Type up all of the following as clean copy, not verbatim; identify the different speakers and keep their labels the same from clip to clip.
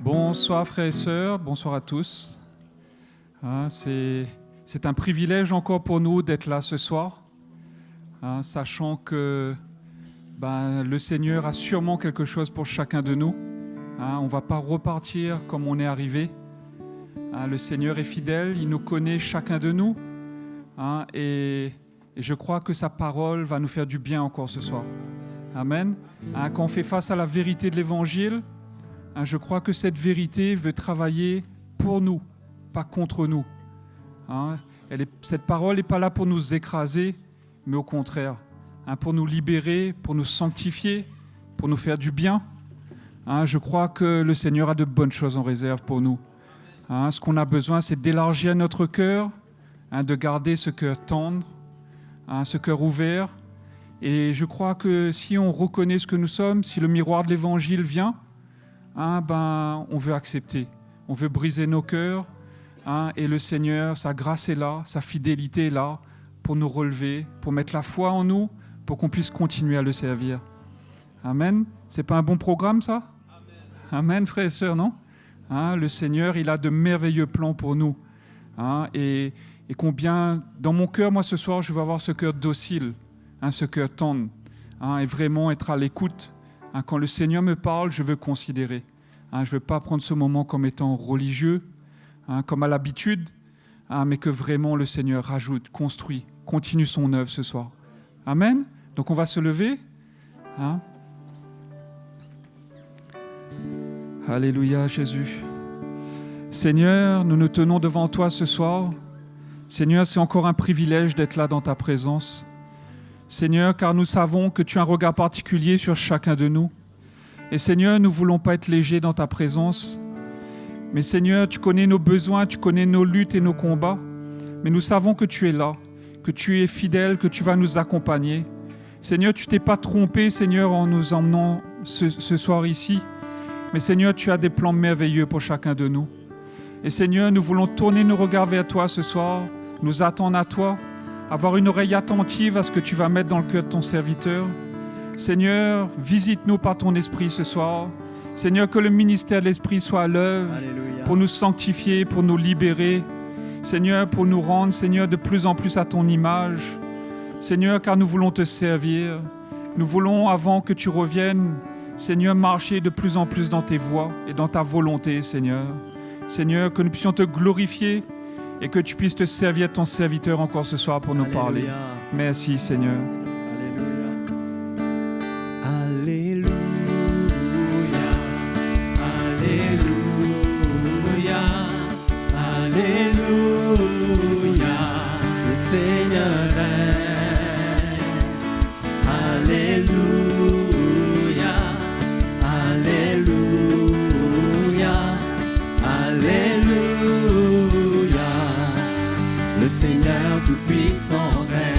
Speaker 1: Bonsoir frères et sœurs, bonsoir à tous. C'est un privilège encore pour nous d'être là ce soir, sachant que le Seigneur a sûrement quelque chose pour chacun de nous. On ne va pas repartir comme on est arrivé. Le Seigneur est fidèle, il nous connaît chacun de nous, et je crois que sa parole va nous faire du bien encore ce soir. Amen. Quand on fait face à la vérité de l'Évangile, je crois que cette vérité veut travailler pour nous, pas contre nous. Cette parole n'est pas là pour nous écraser, mais au contraire, pour nous libérer, pour nous sanctifier, pour nous faire du bien. Je crois que le Seigneur a de bonnes choses en réserve pour nous. Ce qu'on a besoin, c'est d'élargir notre cœur, de garder ce cœur tendre, ce cœur ouvert. Et je crois que si on reconnaît ce que nous sommes, si le miroir de l'Évangile vient, on veut accepter, on veut briser nos cœurs, et le Seigneur, sa grâce est là, sa fidélité est là pour nous relever, pour mettre la foi en nous, pour qu'on puisse continuer à le servir. Amen. C'est pas un bon programme, ça? Amen, frères et sœurs, non? Le Seigneur, il a de merveilleux plans pour nous. Et combien, dans mon cœur, moi, ce soir, je veux avoir ce cœur docile, ce cœur tendre, et vraiment être à l'écoute. Quand le Seigneur me parle, je veux considérer. Je ne veux pas prendre ce moment comme étant religieux, comme à l'habitude, mais que vraiment le Seigneur rajoute, construit, continue son œuvre ce soir. Amen. Donc on va se lever. Alléluia, Jésus. Seigneur, nous nous tenons devant toi ce soir. Seigneur, c'est encore un privilège d'être là dans ta présence. Seigneur, car nous savons que tu as un regard particulier sur chacun de nous. Et Seigneur, nous ne voulons pas être légers dans ta présence. Mais Seigneur, tu connais nos besoins, tu connais nos luttes et nos combats. Mais nous savons que tu es là, que tu es fidèle, que tu vas nous accompagner. Seigneur, tu ne t'es pas trompé, Seigneur, en nous emmenant ce soir ici. Mais Seigneur, tu as des plans merveilleux pour chacun de nous. Et Seigneur, nous voulons tourner nos regards vers toi ce soir, nous attendre à toi, avoir une oreille attentive à ce que tu vas mettre dans le cœur de ton serviteur. Seigneur, visite-nous par ton esprit ce soir. Seigneur, que le ministère de l'esprit soit à l'œuvre pour nous sanctifier, pour nous libérer. Seigneur, pour nous rendre, Seigneur, de plus en plus à ton image. Seigneur, car nous voulons te servir. Nous voulons, avant que tu reviennes, Seigneur, marcher de plus en plus dans tes voies et dans ta volonté, Seigneur. Seigneur, que nous puissions te glorifier et que tu puisses te servir ton serviteur encore ce soir pour nous parler. Merci, Seigneur.
Speaker 2: Alléluia. Alléluia. Alléluia. Le Seigneur règne. Alléluia. Alléluia. Alléluia. Le Seigneur tout-puissant règne.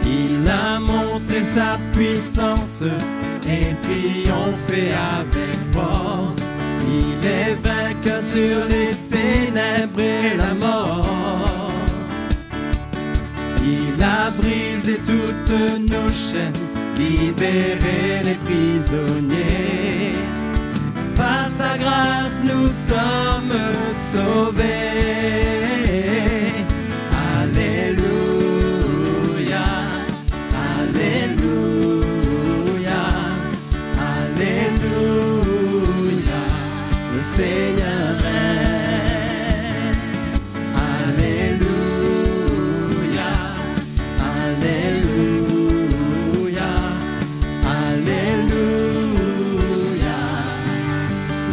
Speaker 2: Il a montré sa puissance et triomphé avec force. Il est vainqueur sur les ténèbres et la mort. Il a brisé toutes nos chaînes, libéré les prisonniers. Par sa grâce, nous sommes sauvés. Alléluia, Alléluia, Alléluia. Le Seigneur règne. Alléluia, Alléluia, Alléluia.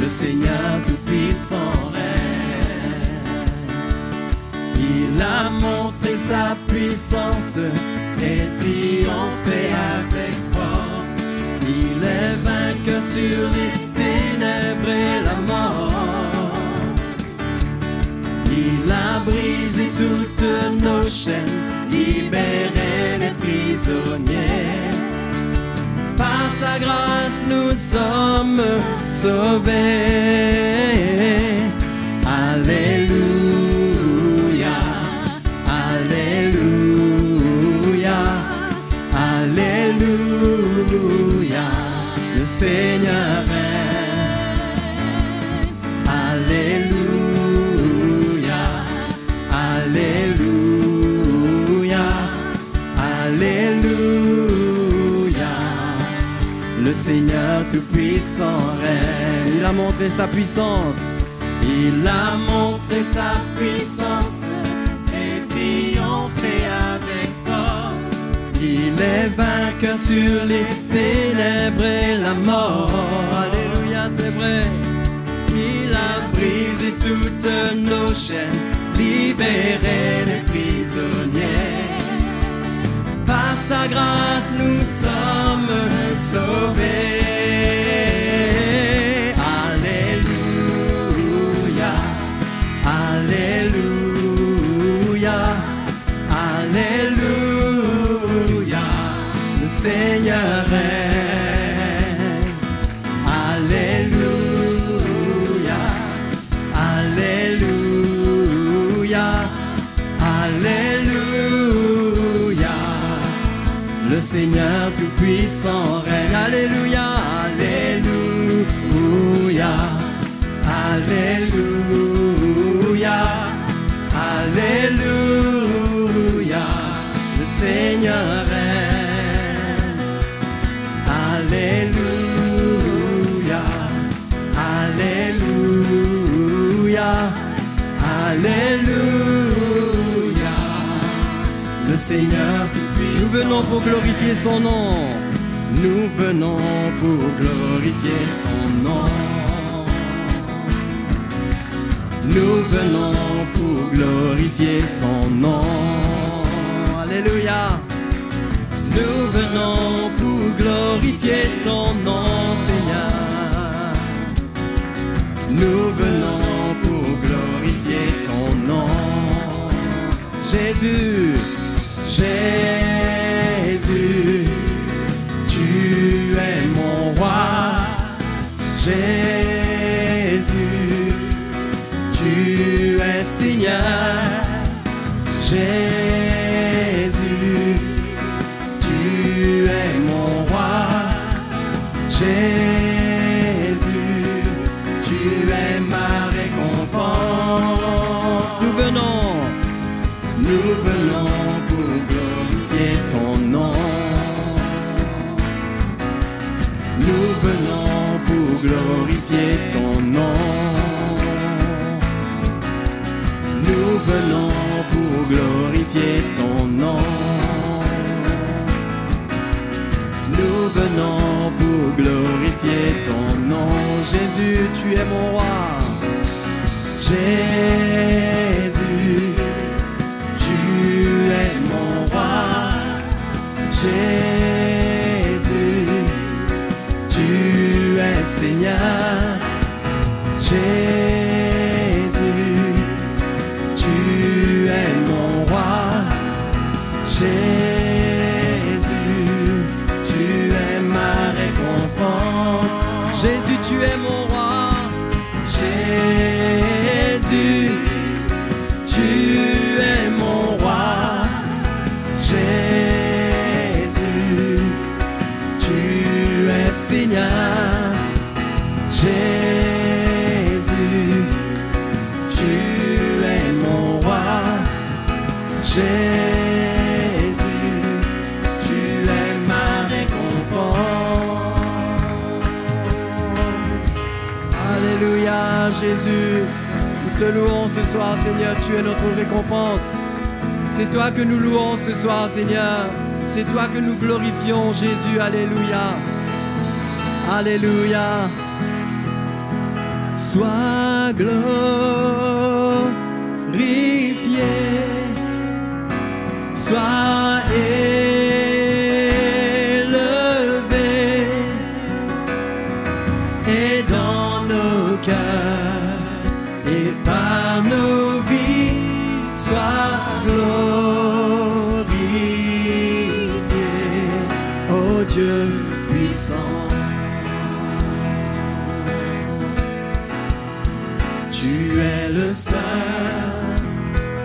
Speaker 2: Le Seigneur tout-puissant règne. Il a montré sa puissance et triomphé avec force. Il est vainqueur sur les ténèbres et la mort. Il a brisé toutes nos chaînes, libéré les prisonniers. Par sa grâce, nous sommes sauvés. Alléluia, Alléluia, Alléluia. Le Seigneur règne. tout-puissant règne. Il a montré sa puissance. Il a montré sa puissance et triomphé avec force. Il est vainqueur sur les ténèbres et la mort. Alléluia, c'est vrai. Il a brisé toutes nos chaînes, libéré les prisonniers. Par sa grâce, nous sommes sauvés. Alléluia, Alléluia, Alléluia. Le Seigneur règne. Alléluia, Alléluia, Alléluia. Le Seigneur tout-puissant règne. Alléluia, Alléluia, Alléluia, Alléluia. Le Seigneur règne. Alléluia, Alléluia, Alléluia. Le Seigneur, nous venons pour glorifier son nom. Nous venons pour glorifier son nom. Nous venons pour glorifier son nom. Alléluia. Nous venons pour glorifier ton nom, Seigneur. Nous venons pour glorifier ton nom. Jésus, Jésus, tu es mon roi. Jésus, tu es Seigneur. Jésus, tu es mon roi. Jésus, tu es ma récompense. Nous venons pour glorifier ton nom. Nous venons pour glorifier ton nom. Nous venons pour glorifier ton nom. Nous venons pour glorifier ton nom. Jésus, tu es mon roi. Jésus, tu es mon roi. Jésus, tu es Seigneur. Jésus, tu es mon roi. Jésus, tu es ma récompense. Jésus, tu es mon roi. Jésus, tu es mon roi. Jésus, tu es Seigneur. Jésus, tu es mon roi. Jésus, tu es ma récompense. Alléluia, Jésus, nous te louons ce soir, Seigneur, tu es notre récompense. C'est toi que nous louons ce soir, Seigneur. C'est toi que nous glorifions, Jésus. Alléluia. Alléluia. Sois glorifié. Sois élevé. Et dans nos cœurs et par nos vies, sois glorifié, ô Dieu puissant. Tu es le seul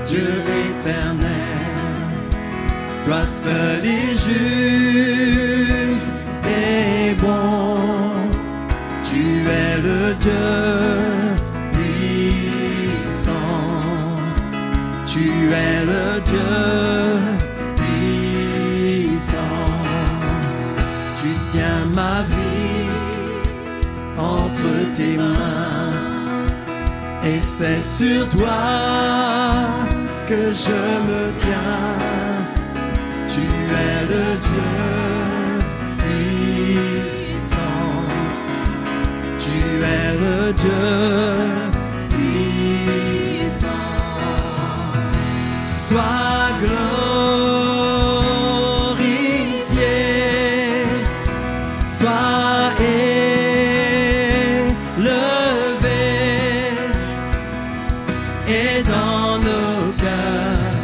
Speaker 2: Dieu éternel, toi seul est juste et bon. Tu es le Dieu puissant. Tu es le Dieu puissant. Tu tiens ma vie tes mains. Et c'est sur toi que je me tiens. Tu es le Dieu puissant. Tu es le Dieu puissant. Sois glorifié, sois élevé, et dans nos cœurs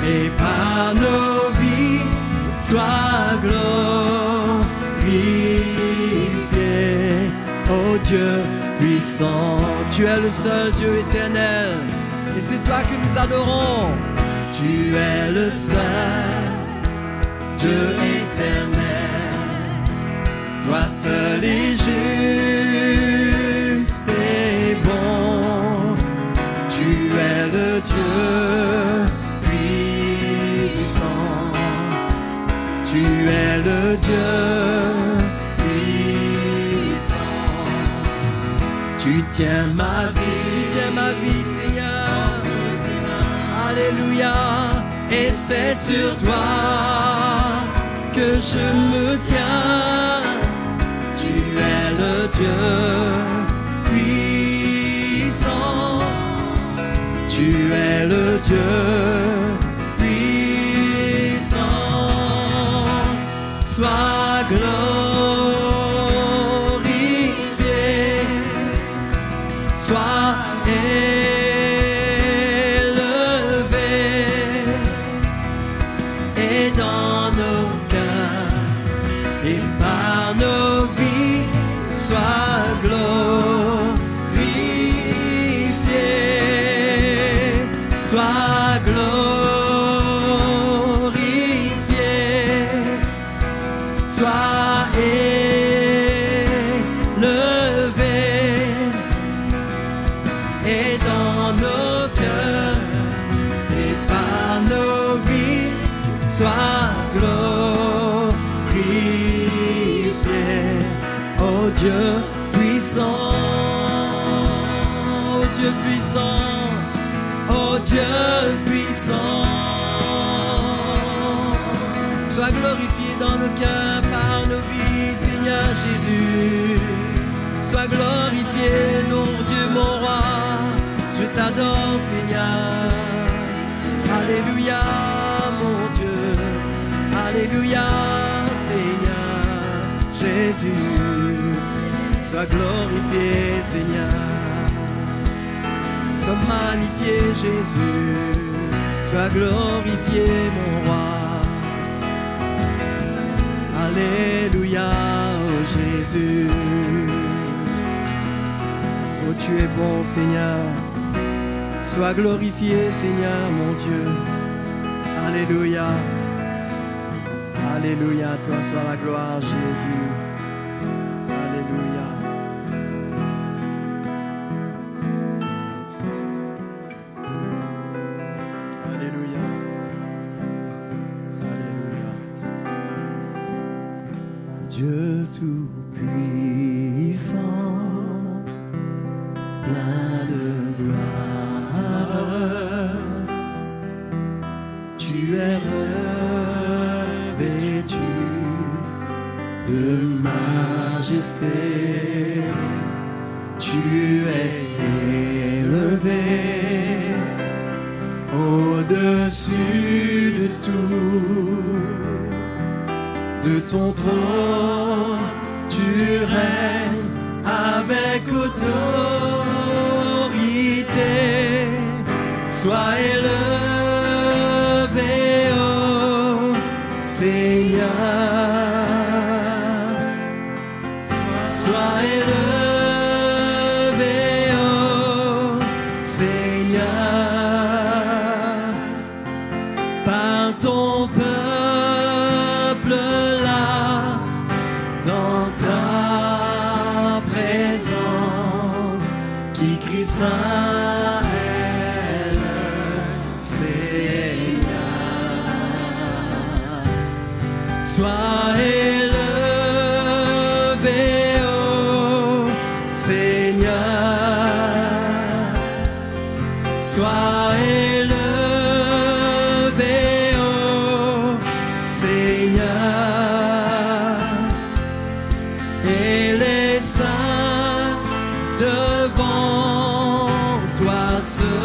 Speaker 2: et par nos vies, sois glorifié. Oh Dieu puissant, tu es le seul Dieu éternel, et c'est toi que nous adorons. Tu es le seul Dieu éternel, toi seul est juste et bon. Tu es le Dieu puissant, tu es le Dieu puissant. Tu tiens ma vie, Seigneur. Alléluia, et c'est sur toi que je me tiens. Tu es le Dieu puissant, tu es le Dieu puissant. Sois glorifié, sois Dieu puissant, oh Dieu puissant, oh Dieu puissant. Sois glorifié dans nos cœurs par nos vies, Seigneur Jésus. Sois glorifié, mon Dieu, mon roi. Je t'adore, Seigneur. Alléluia, mon Dieu. Alléluia, Seigneur Jésus. Sois glorifié, Seigneur. Sois magnifié, Jésus. Sois glorifié, mon roi. Alléluia, oh Jésus. Oh, tu es bon, Seigneur. Sois glorifié, Seigneur, mon Dieu. Alléluia. Alléluia, toi soit la gloire, Jésus. Alléluia. Alléluia. Alléluia. Dieu tout-puissant, plein de gloire, tu es revêtu de majesté, tu es élevé au-dessus de tout. De ton trône, tu règnes avec autorité. Sois élevé, oh Seigneur. Sois élevé, oh Seigneur, par ton peuple là, dans ta présence, qui crie Saint est le Seigneur. Sois élevé, oh Seigneur. devant toi se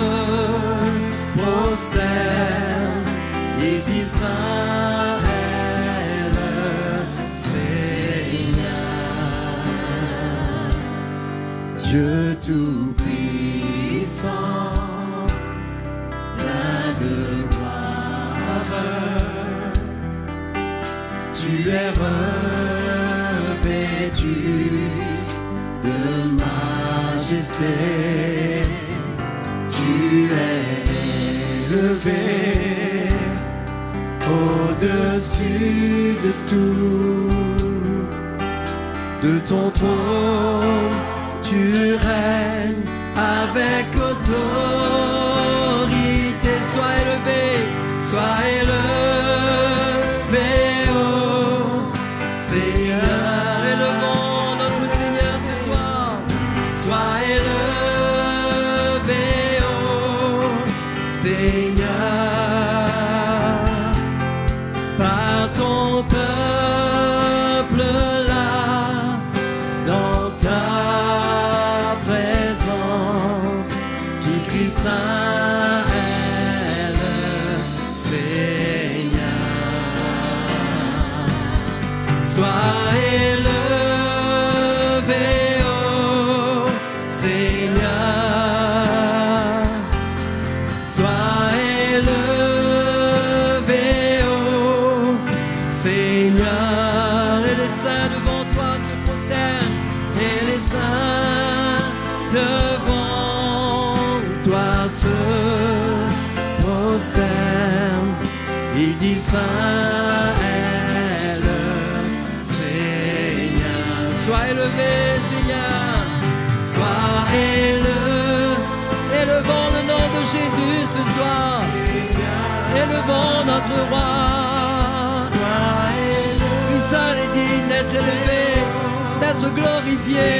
Speaker 2: prosterne. Il dit Saint est le Seigneur, Dieu tout-puissant, plein de gloire. Tu es revêtu de majesté, tu es élevé au-dessus de tout. De ton trône, tu règnes avec autorité. Sois élevé, oh Seigneur. Élevons notre Seigneur ce soir. Sois élevé, oh Seigneur, par ton peuple là, dans ta présence, qui crie Saint est le Seigneur. Sois élevé, oh Seigneur. Sois élevé, oh Seigneur. Et les saints devant toi se prosternent, et les saints devant toi se prosternent. Il dit Saint est le Seigneur. Sois élevé, Seigneur. Sois élevé. Élevons le nom de Jésus ce soir. Élevons notre roi. Sois élevé. Lui seul est digne d'être élevé, d'être glorifié.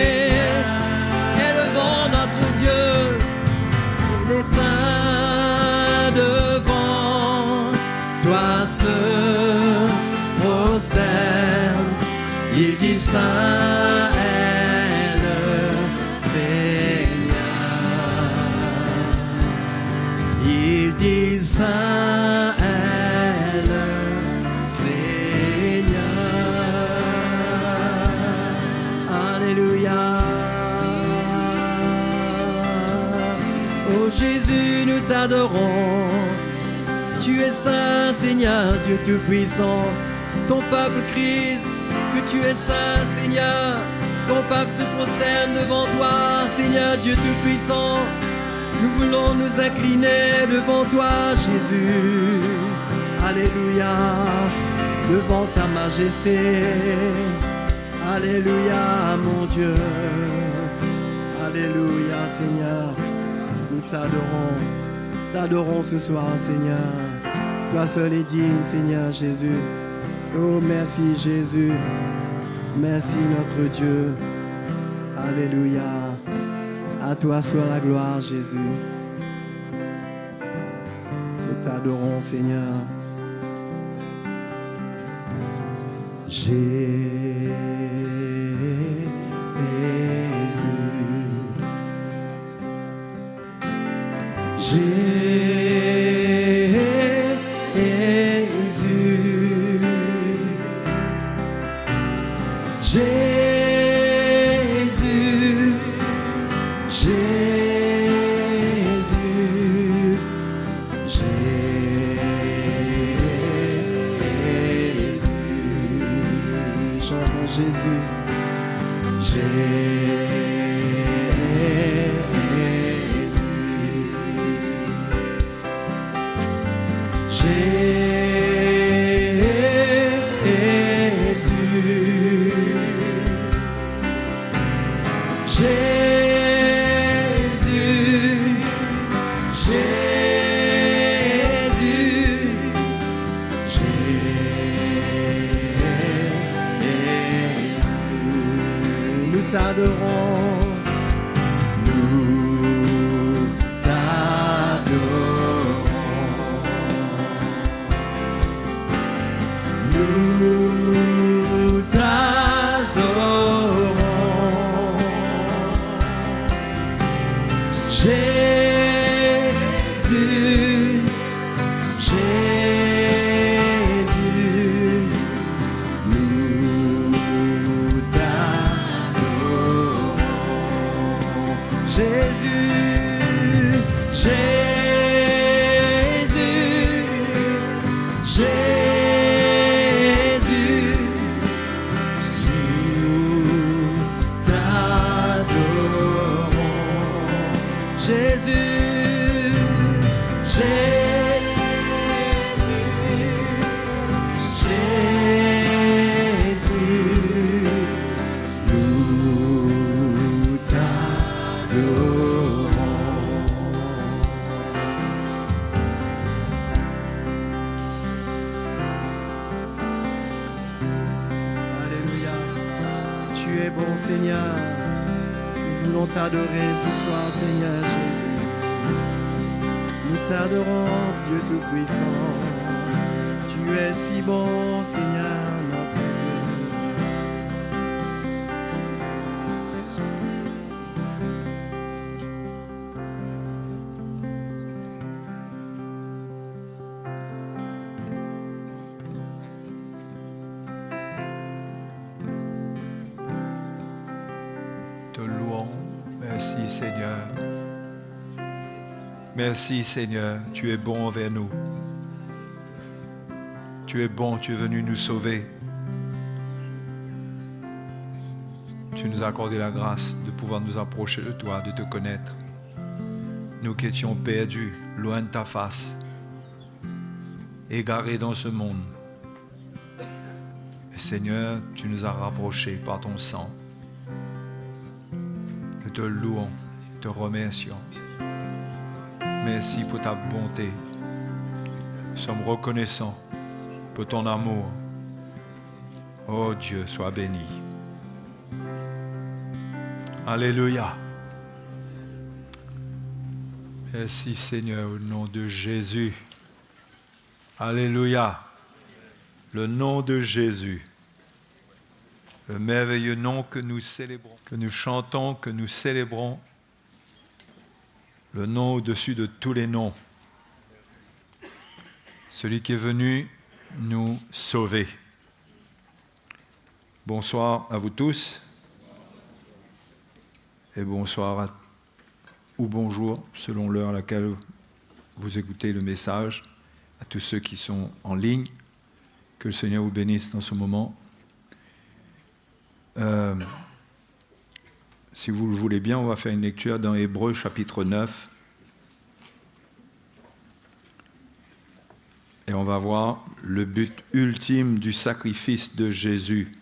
Speaker 2: Élevons notre Dieu. Les saints devant toi se prosternent. Il dit Saint est le Seigneur. Il dit Saint est le Seigneur. Alléluia. Oh Jésus, nous t'adorons. Tu es saint, Seigneur, Dieu tout-puissant. Ton peuple crie que tu es saint, Seigneur. Ton peuple se prosterne devant toi, Seigneur, Dieu tout-puissant. Nous voulons nous incliner devant toi, Jésus. Alléluia, devant ta majesté. Alléluia, mon Dieu. Alléluia, Seigneur. Nous t'adorons ce soir, Seigneur. Toi seul est digne, Seigneur Jésus. Oh, merci Jésus. Merci notre Dieu. Alléluia. À toi soit la gloire, Jésus. Nous t'adorons, Seigneur. Jésus, Jésus, Jésus, nous t'adorons. Jésus, Jésus, Jésus, nous t'adorons. Alléluia. Tu es bon, Seigneur. Nous voulons t'adorer ce soir, Seigneur Jésus. Nous t'adorons, Dieu Tout-Puissant. Tu es si bon, Seigneur, notre Dieu.
Speaker 3: Te louons. Merci Seigneur. Merci Seigneur, tu es bon envers nous. Tu es bon, tu es venu nous sauver. Tu nous as accordé la grâce de pouvoir nous approcher de toi, de te connaître. Nous qui étions perdus, loin de ta face, égarés dans ce monde. Et Seigneur, tu nous as rapprochés par ton sang. Nous te louons, te remercions. Merci pour ta bonté. Nous sommes reconnaissants pour ton amour. Oh Dieu, sois béni. Alléluia. Merci Seigneur, au nom de Jésus. Alléluia. Le nom de Jésus. Le merveilleux nom que nous célébrons, que nous chantons, que nous célébrons. Le nom au-dessus de tous les noms. Celui qui est venu nous sauver. Bonsoir à vous tous. Et bonsoir ou bonjour, selon l'heure à laquelle vous écoutez le message, à tous ceux qui sont en ligne. Que le Seigneur vous bénisse dans ce moment. Si vous le voulez bien, on va faire une lecture dans Hébreux chapitre 9. Et on va voir le but ultime du sacrifice de Jésus.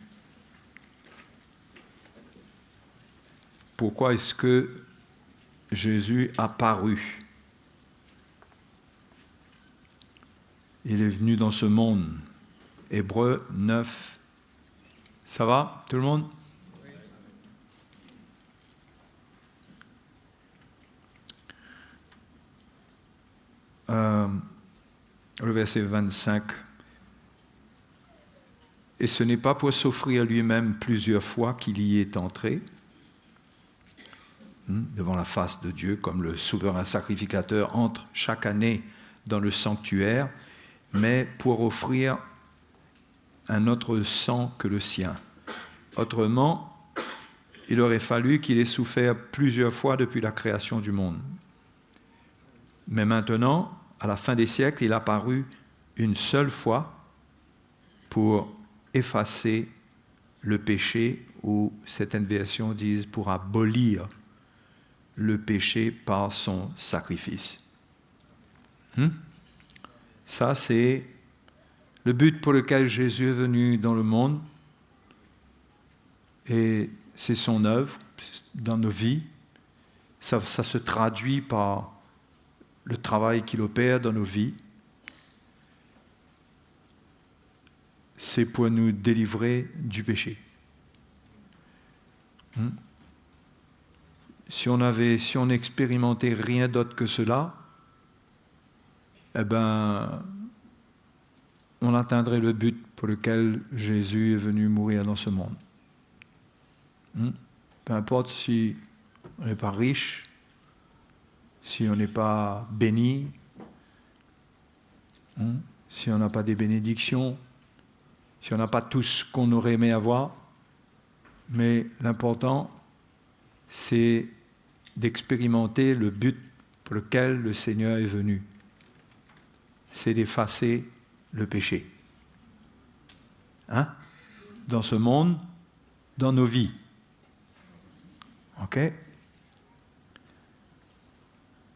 Speaker 3: Pourquoi est-ce que Jésus a paru? Il est venu dans ce monde. Hébreux 9. Ça va, tout le monde? Le verset 25. Et ce n'est pas pour s'offrir lui-même plusieurs fois qu'il y est entré devant la face de Dieu, comme le souverain sacrificateur entre chaque année dans le sanctuaire, mais pour offrir un autre sang que le sien. Autrement, il aurait fallu qu'il ait souffert plusieurs fois depuis la création du monde. Mais maintenant, à la fin des siècles, il a apparu une seule fois pour effacer le péché, ou certaines versions disent pour abolir le péché par son sacrifice. Ça, c'est le but pour lequel Jésus est venu dans le monde, et c'est son œuvre dans nos vies. Ça se traduit par le travail qu'il opère dans nos vies. C'est pour nous délivrer du péché. Si on n'expérimentait rien d'autre que cela, eh ben, on atteindrait le but pour lequel Jésus est venu mourir dans ce monde. Peu importe si on n'est pas riche, si on n'est pas béni, si on n'a pas des bénédictions, si on n'a pas tout ce qu'on aurait aimé avoir, mais l'important, c'est d'expérimenter le but pour lequel le Seigneur est venu. C'est d'effacer le péché. Hein? Dans ce monde, dans nos vies. OK?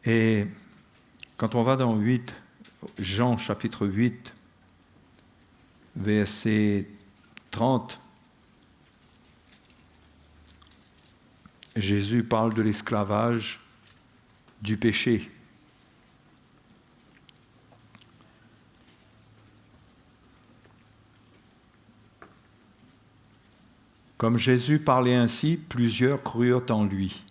Speaker 3: Et quand on va dans Jean chapitre 8, verset 30, Jésus parle de l'esclavage du péché. Comme Jésus parlait ainsi, plusieurs crurent en lui.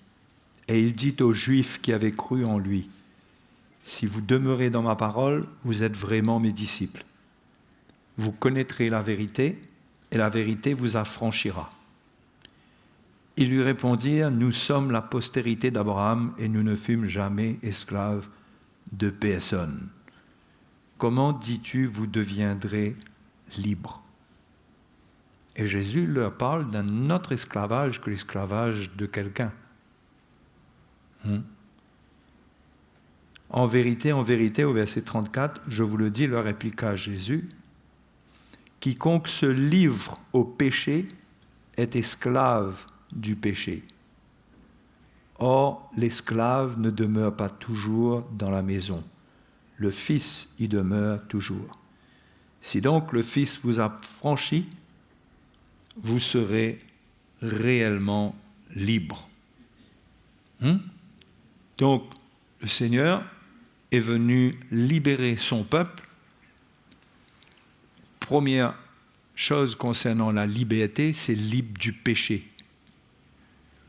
Speaker 3: Et il dit aux Juifs qui avaient cru en lui, « Si vous demeurez dans ma parole, vous êtes vraiment mes disciples. Vous connaîtrez la vérité, et la vérité vous affranchira. » Ils lui répondirent, « Nous sommes la postérité d'Abraham, et nous ne fûmes jamais esclaves de personne. Comment dis-tu, vous deviendrez libres ?» Et Jésus leur parle d'un autre esclavage que l'esclavage de quelqu'un. En vérité, au verset 34, je vous le dis, leur répliqua Jésus, « Quiconque se livre au péché est esclave du péché. Or, l'esclave ne demeure pas toujours dans la maison. Le Fils y demeure toujours. Si donc le Fils vous a franchi, vous serez réellement libre. » Donc, le Seigneur est venu libérer son peuple. Première chose concernant la liberté, c'est libre du péché.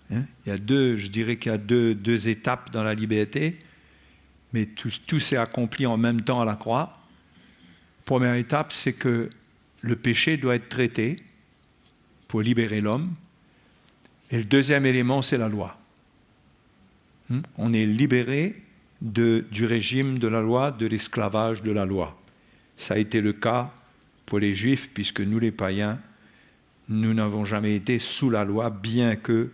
Speaker 3: Il y a je dirais qu'il y a deux étapes dans la liberté, mais tout s'est accompli en même temps à la croix. Première étape, c'est que le péché doit être traité pour libérer l'homme. Et le deuxième élément, c'est la loi. On est libéré du régime de la loi, de l'esclavage de la loi. Ça a été le cas pour les Juifs, puisque nous, les païens, nous n'avons jamais été sous la loi, bien que,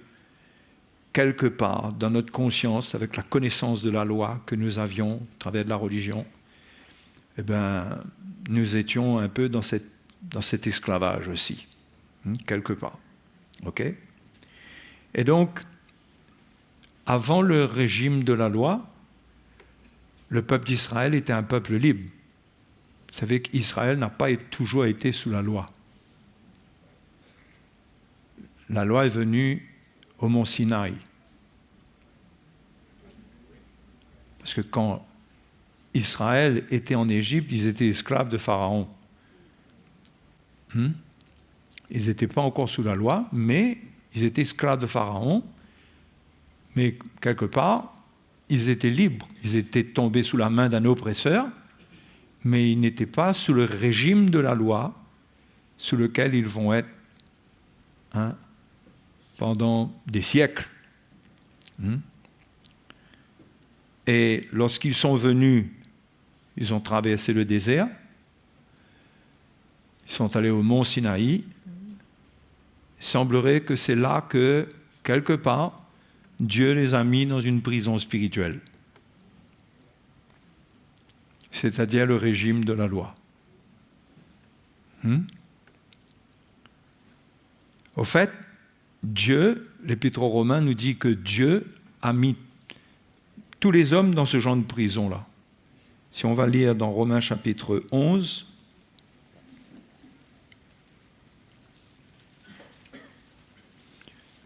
Speaker 3: quelque part, dans notre conscience, avec la connaissance de la loi que nous avions, à travers de la religion, nous étions un peu dans cet esclavage aussi, quelque part. OK ? Et donc, avant le régime de la loi, le peuple d'Israël était un peuple libre. Vous savez qu'Israël n'a pas toujours été sous la loi. La loi est venue au mont Sinaï. Parce que quand Israël était en Égypte, ils étaient esclaves de Pharaon. Ils n'étaient pas encore sous la loi, mais ils étaient esclaves de Pharaon. Mais quelque part, ils étaient libres. Ils étaient tombés sous la main d'un oppresseur, mais ils n'étaient pas sous le régime de la loi sous lequel ils vont être pendant des siècles. Et lorsqu'ils sont venus, ils ont traversé le désert, ils sont allés au mont Sinaï. Il semblerait que c'est là que, quelque part, Dieu les a mis dans une prison spirituelle, c'est-à-dire le régime de la loi. Au fait, Dieu, l'Épître aux Romains nous dit que Dieu a mis tous les hommes dans ce genre de prison-là. Si on va lire dans Romains chapitre 11,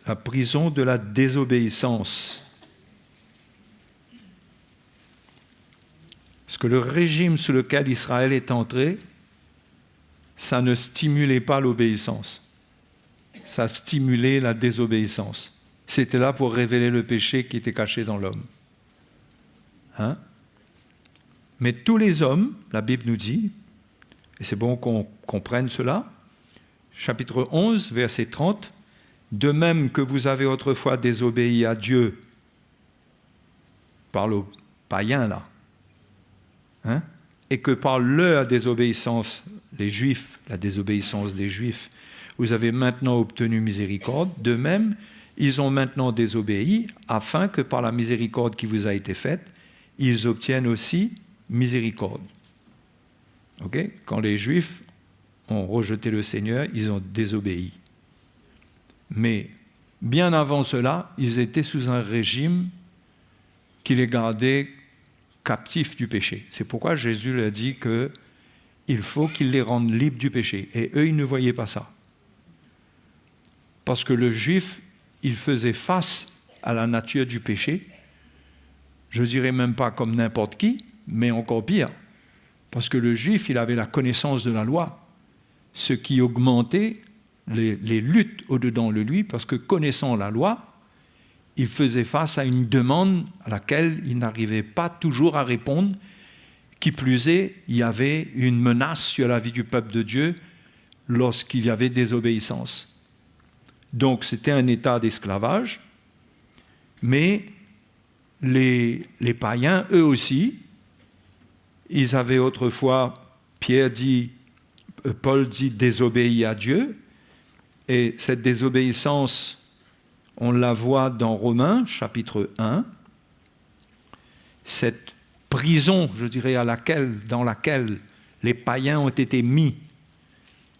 Speaker 3: la prison de la désobéissance. Parce que le régime sous lequel Israël est entré, ça ne stimulait pas l'obéissance. Ça stimulait la désobéissance. C'était là pour révéler le péché qui était caché dans l'homme. Mais tous les hommes, la Bible nous dit, et c'est bon qu'on comprenne cela, chapitre 11, verset 30, « De même que vous avez autrefois désobéi à Dieu, par le païen là, et que par leur désobéissance, les Juifs, la désobéissance des Juifs, vous avez maintenant obtenu miséricorde, de même, ils ont maintenant désobéi afin que par la miséricorde qui vous a été faite, ils obtiennent aussi miséricorde. Okay? Quand les Juifs ont rejeté le Seigneur, ils ont désobéi. Mais bien avant cela, ils étaient sous un régime qui les gardait captifs du péché. C'est pourquoi Jésus leur dit qu'il faut qu'il les rende libres du péché. Et eux, ils ne voyaient pas ça. Parce que le Juif, il faisait face à la nature du péché. Je ne dirais même pas comme n'importe qui, mais encore pire. Parce que le Juif, il avait la connaissance de la loi, ce qui augmentait les luttes au-dedans de lui, parce que connaissant la loi, il faisait face à une demande à laquelle il n'arrivait pas toujours à répondre. Qui plus est, il y avait une menace sur la vie du peuple de Dieu lorsqu'il y avait désobéissance. Donc c'était un état d'esclavage, mais les païens, eux aussi, ils avaient autrefois, Paul dit désobéi à Dieu, et cette désobéissance, on la voit dans Romains, chapitre 1, cette prison, je dirais, dans laquelle les païens ont été mis.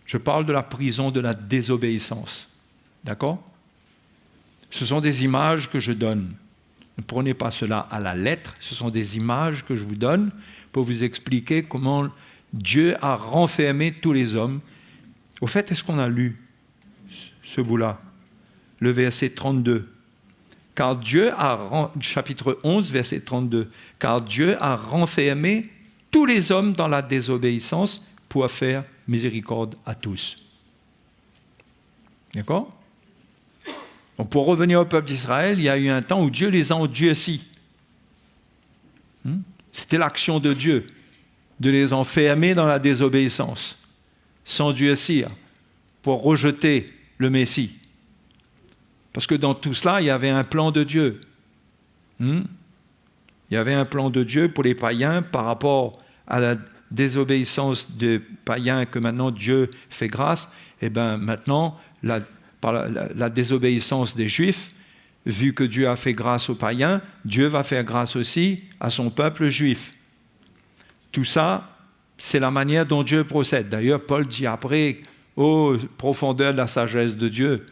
Speaker 3: Je parle de la prison de la désobéissance. D'accord? Ce sont des images que je donne. Ne prenez pas cela à la lettre, ce sont des images que je vous donne pour vous expliquer comment Dieu a renfermé tous les hommes. Au fait, est-ce qu'on a lu ce bout-là? Le verset 32. Car Dieu a, chapitre 11, verset 32, car Dieu a renfermé tous les hommes dans la désobéissance pour faire miséricorde à tous. D'accord? Donc pour revenir au peuple d'Israël, il y a eu un temps où Dieu les a endurcis. C'était l'action de Dieu, de les enfermer dans la désobéissance, s'endurcir pour rejeter le Messie. Parce que dans tout cela, il y avait un plan de Dieu. Il y avait un plan de Dieu pour les païens par rapport à la désobéissance des païens que maintenant Dieu fait grâce. Et bien maintenant, par la désobéissance des Juifs, vu que Dieu a fait grâce aux païens, Dieu va faire grâce aussi à son peuple juif. Tout ça, c'est la manière dont Dieu procède. D'ailleurs, Paul dit après, ô profondeur de la sagesse de Dieu,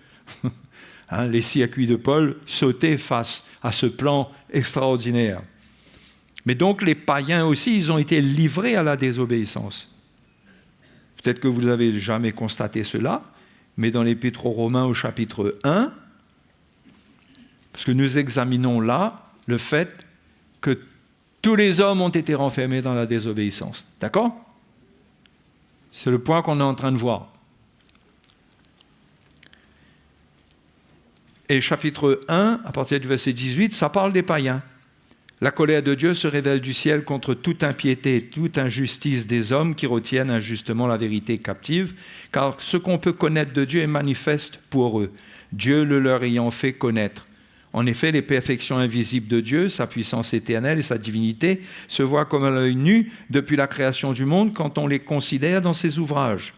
Speaker 3: les circuits de Paul sautaient face à ce plan extraordinaire. Mais donc les païens aussi, ils ont été livrés à la désobéissance. Peut-être que vous n'avez jamais constaté cela, mais dans l'Épître aux Romains au chapitre 1, parce que nous examinons là le fait que tous les hommes ont été renfermés dans la désobéissance. D'accord? C'est le point qu'on est en train de voir. Et chapitre 1, à partir du verset 18, ça parle des païens. La colère de Dieu se révèle du ciel contre toute impiété et toute injustice des hommes qui retiennent injustement la vérité captive, car ce qu'on peut connaître de Dieu est manifeste pour eux, Dieu le leur ayant fait connaître. En effet, les perfections invisibles de Dieu, sa puissance éternelle et sa divinité, se voient comme à l'œil nu depuis la création du monde quand on les considère dans ses ouvrages.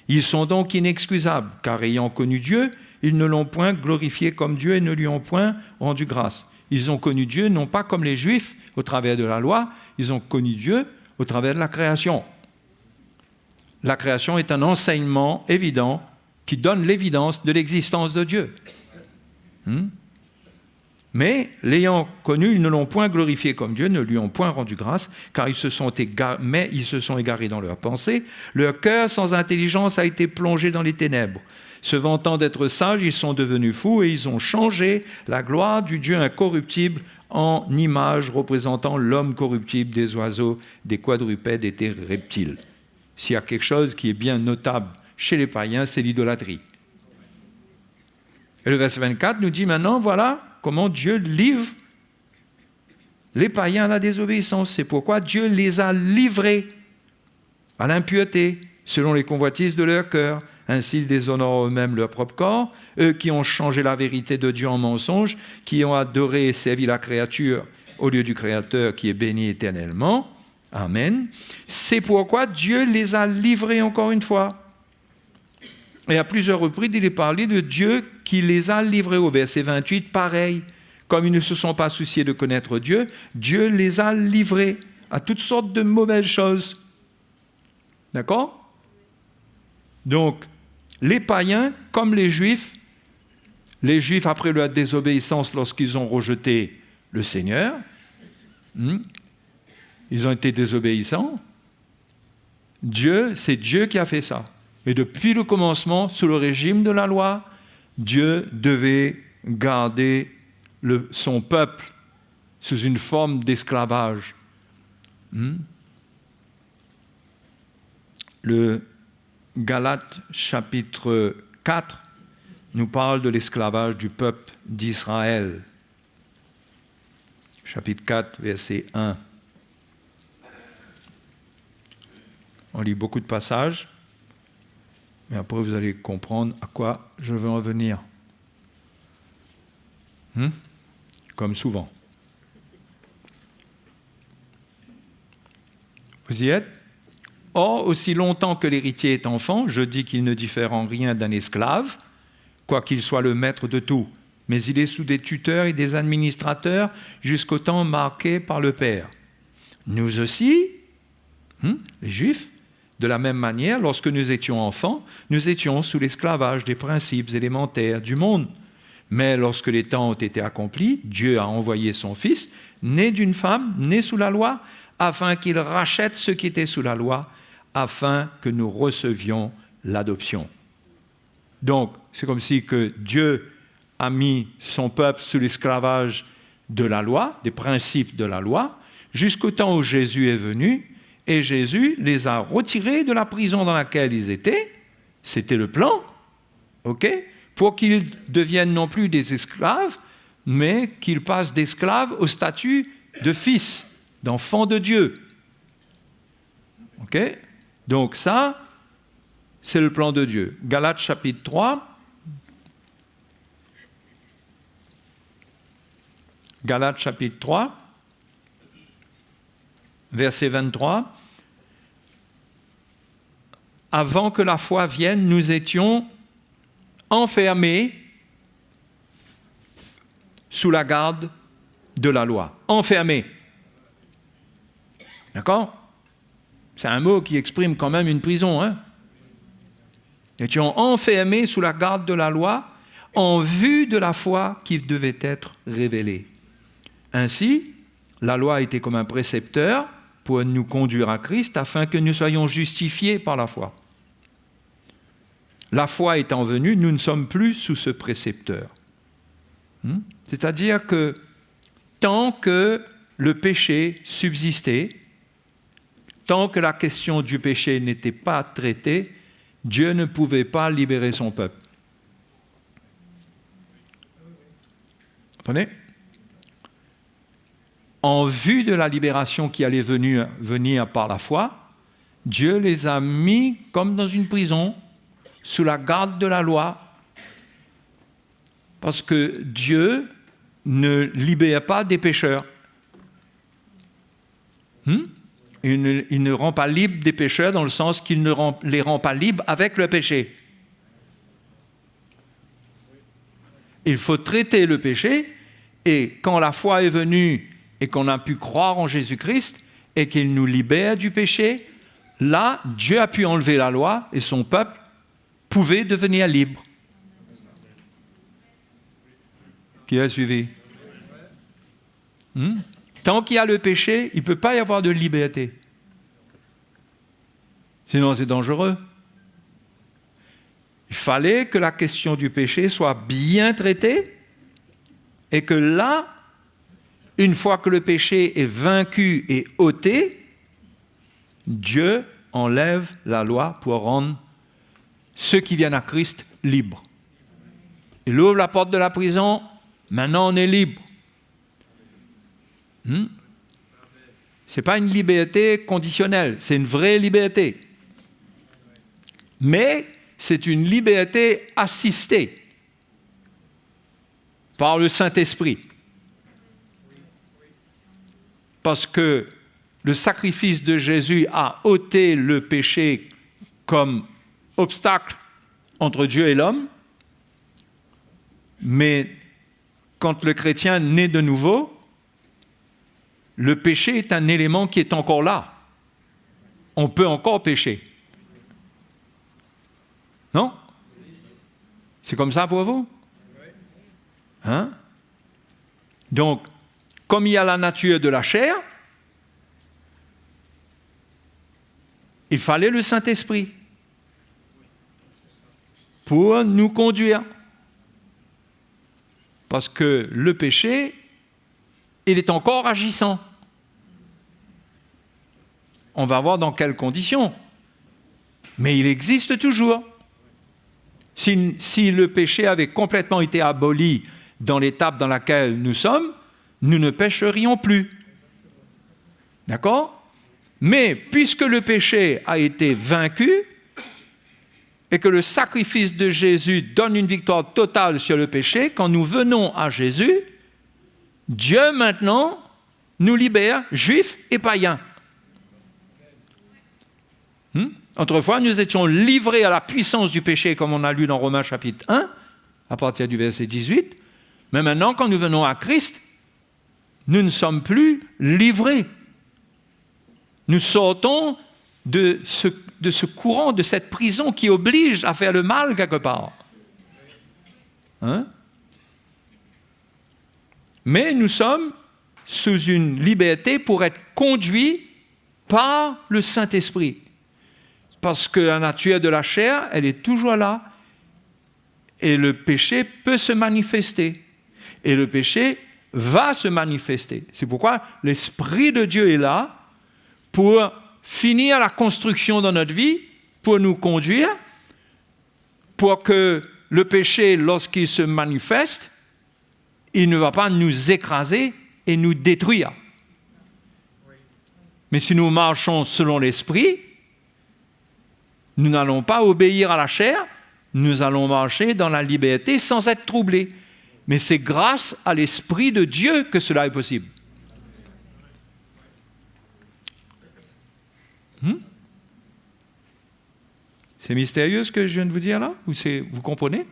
Speaker 3: Ils sont donc inexcusables, car ayant connu Dieu, ils ne l'ont point glorifié comme Dieu et ne lui ont point rendu grâce. Ils ont connu Dieu non pas comme les Juifs au travers de la loi, ils ont connu Dieu au travers de la création. La création est un enseignement évident qui donne l'évidence de l'existence de Dieu. Mais l'ayant connu, ils ne l'ont point glorifié comme Dieu, ne lui ont point rendu grâce, car ils se sont égarés dans leurs pensées. Leur cœur sans intelligence a été plongé dans les ténèbres. Se vantant d'être sages, ils sont devenus fous et ils ont changé la gloire du Dieu incorruptible en image représentant l'homme corruptible, des oiseaux, des quadrupèdes et des reptiles. S'il y a quelque chose qui est bien notable chez les païens, c'est l'idolâtrie. Et le verset 24 nous dit maintenant, voilà comment Dieu livre les païens à la désobéissance. C'est pourquoi Dieu les a livrés à l'impureté, selon les convoitises de leur cœur. Ainsi, ils déshonorent eux-mêmes leur propre corps, eux qui ont changé la vérité de Dieu en mensonge, qui ont adoré et servi la créature au lieu du Créateur qui est béni éternellement. Amen. C'est pourquoi Dieu les a livrés encore une fois Et à plusieurs reprises, il est parlé de Dieu qui les a livrés. Au verset 28, pareil. Comme ils ne se sont pas souciés de connaître Dieu, Dieu les a livrés à toutes sortes de mauvaises choses. D'accord? Donc, les païens, comme les Juifs après leur désobéissance lorsqu'ils ont rejeté le Seigneur, ils ont été désobéissants. C'est Dieu qui a fait ça. Et depuis le commencement, sous le régime de la loi, Dieu devait garder son peuple sous une forme d'esclavage. Le Galates chapitre 4 nous parle de l'esclavage du peuple d'Israël. Chapitre 4, verset 1. On lit beaucoup de passages, mais après vous allez comprendre à quoi je veux en venir. Comme souvent. Vous y êtes? Or, aussi longtemps que l'héritier est enfant, je dis qu'il ne diffère en rien d'un esclave, quoiqu'il soit le maître de tout, mais il est sous des tuteurs et des administrateurs jusqu'au temps marqué par le Père. Nous aussi, les Juifs, de la même manière, lorsque nous étions enfants, nous étions sous l'esclavage des principes élémentaires du monde. Mais lorsque les temps ont été accomplis, Dieu a envoyé son Fils, né d'une femme, né sous la loi, afin qu'il rachète ceux qui étaient sous la loi, afin que nous recevions l'adoption. Donc, c'est comme si que Dieu a mis son peuple sous l'esclavage de la loi, des principes de la loi, jusqu'au temps où Jésus est venu, et Jésus les a retirés de la prison dans laquelle ils étaient. C'était le plan, pour qu'ils deviennent non plus des esclaves, mais qu'ils passent d'esclaves au statut de fils, d'enfants de Dieu. Donc ça, c'est le plan de Dieu. Galates chapitre 3. Galates chapitre 3, verset 23. Avant que la foi vienne, nous étions enfermés sous la garde de la loi. Enfermés. D'accord? C'est un mot qui exprime quand même une prison. Nous étions enfermés sous la garde de la loi en vue de la foi qui devait être révélée. Ainsi, la loi était comme un précepteur pour nous conduire à Christ afin que nous soyons justifiés par la foi. La foi étant venue, nous ne sommes plus sous ce précepteur. C'est-à-dire que tant que le péché subsistait, tant que la question du péché n'était pas traitée, Dieu ne pouvait pas libérer son peuple. Vous comprenez? En vue de la libération qui allait venir par la foi, Dieu les a mis comme dans une prison, sous la garde de la loi, parce que Dieu ne libère pas des pécheurs. Il ne rend pas libres des pécheurs dans le sens qu'il ne les rend pas libres avec le péché. Il faut traiter le péché, et quand la foi est venue et qu'on a pu croire en Jésus-Christ et qu'il nous libère du péché, là, Dieu a pu enlever la loi et son peuple pouvait devenir libre. Qui a suivi? Tant qu'il y a le péché, il ne peut pas y avoir de liberté. Sinon, c'est dangereux. Il fallait que la question du péché soit bien traitée et que là, une fois que le péché est vaincu et ôté, Dieu enlève la loi pour rendre ceux qui viennent à Christ libres. Il ouvre la porte de la prison, maintenant on est libre. Ce n'est pas une liberté conditionnelle, c'est une vraie liberté. Mais c'est une liberté assistée par le Saint-Esprit. Parce que le sacrifice de Jésus a ôté le péché comme obstacle entre Dieu et l'homme, mais quand le chrétien naît de nouveau, le péché est un élément qui est encore là. On peut encore pécher. Non? C'est comme ça pour vous? Hein? Donc, comme il y a la nature de la chair, il fallait le Saint-Esprit pour nous conduire. Parce que le péché, il est encore agissant. On va voir dans quelles conditions. Mais il existe toujours. Si le péché avait complètement été aboli dans l'étape dans laquelle nous sommes, nous ne pécherions plus. D'accord? Mais puisque le péché a été vaincu et que le sacrifice de Jésus donne une victoire totale sur le péché, quand nous venons à Jésus, Dieu maintenant nous libère, juifs et païens. Autrefois, nous étions livrés à la puissance du péché, comme on a lu dans Romains chapitre 1, à partir du verset 18. Mais maintenant, quand nous venons à Christ, nous ne sommes plus livrés. Nous sortons de ce courant, de cette prison qui oblige à faire le mal quelque part. Hein? Mais nous sommes sous une liberté pour être conduits par le Saint-Esprit. Parce que la nature de la chair, elle est toujours là. Et le péché peut se manifester. Et le péché va se manifester. C'est pourquoi l'Esprit de Dieu est là pour finir la construction dans notre vie, pour nous conduire, pour que le péché, lorsqu'il se manifeste, il ne va pas nous écraser et nous détruire. Mais si nous marchons selon l'Esprit, nous n'allons pas obéir à la chair, nous allons marcher dans la liberté sans être troublés. Mais c'est grâce à l'Esprit de Dieu que cela est possible. C'est mystérieux ce que je viens de vous dire là? Vous comprenez?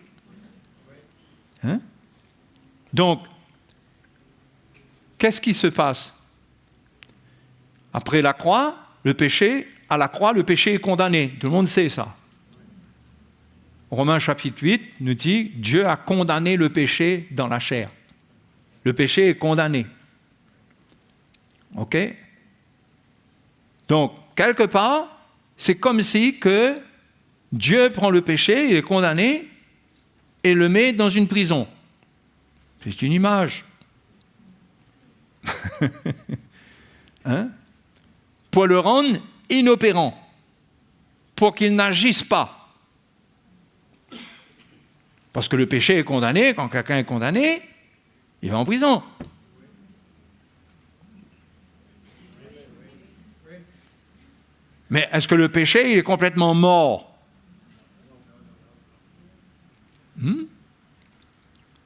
Speaker 3: Hein? Donc, qu'est-ce qui se passe? Après la croix, à la croix, le péché est condamné. Tout le monde sait ça. Romains chapitre 8 nous dit « Dieu a condamné le péché dans la chair ». Le péché est condamné. OK? Donc, quelque part, c'est comme si que Dieu prend le péché, il est condamné, et le met dans une prison. C'est une image. Hein? Pour le rendre inopérant, pour qu'il n'agisse pas. Parce que le péché est condamné, quand quelqu'un est condamné, il va en prison. Mais est-ce que le péché, il est complètement mort?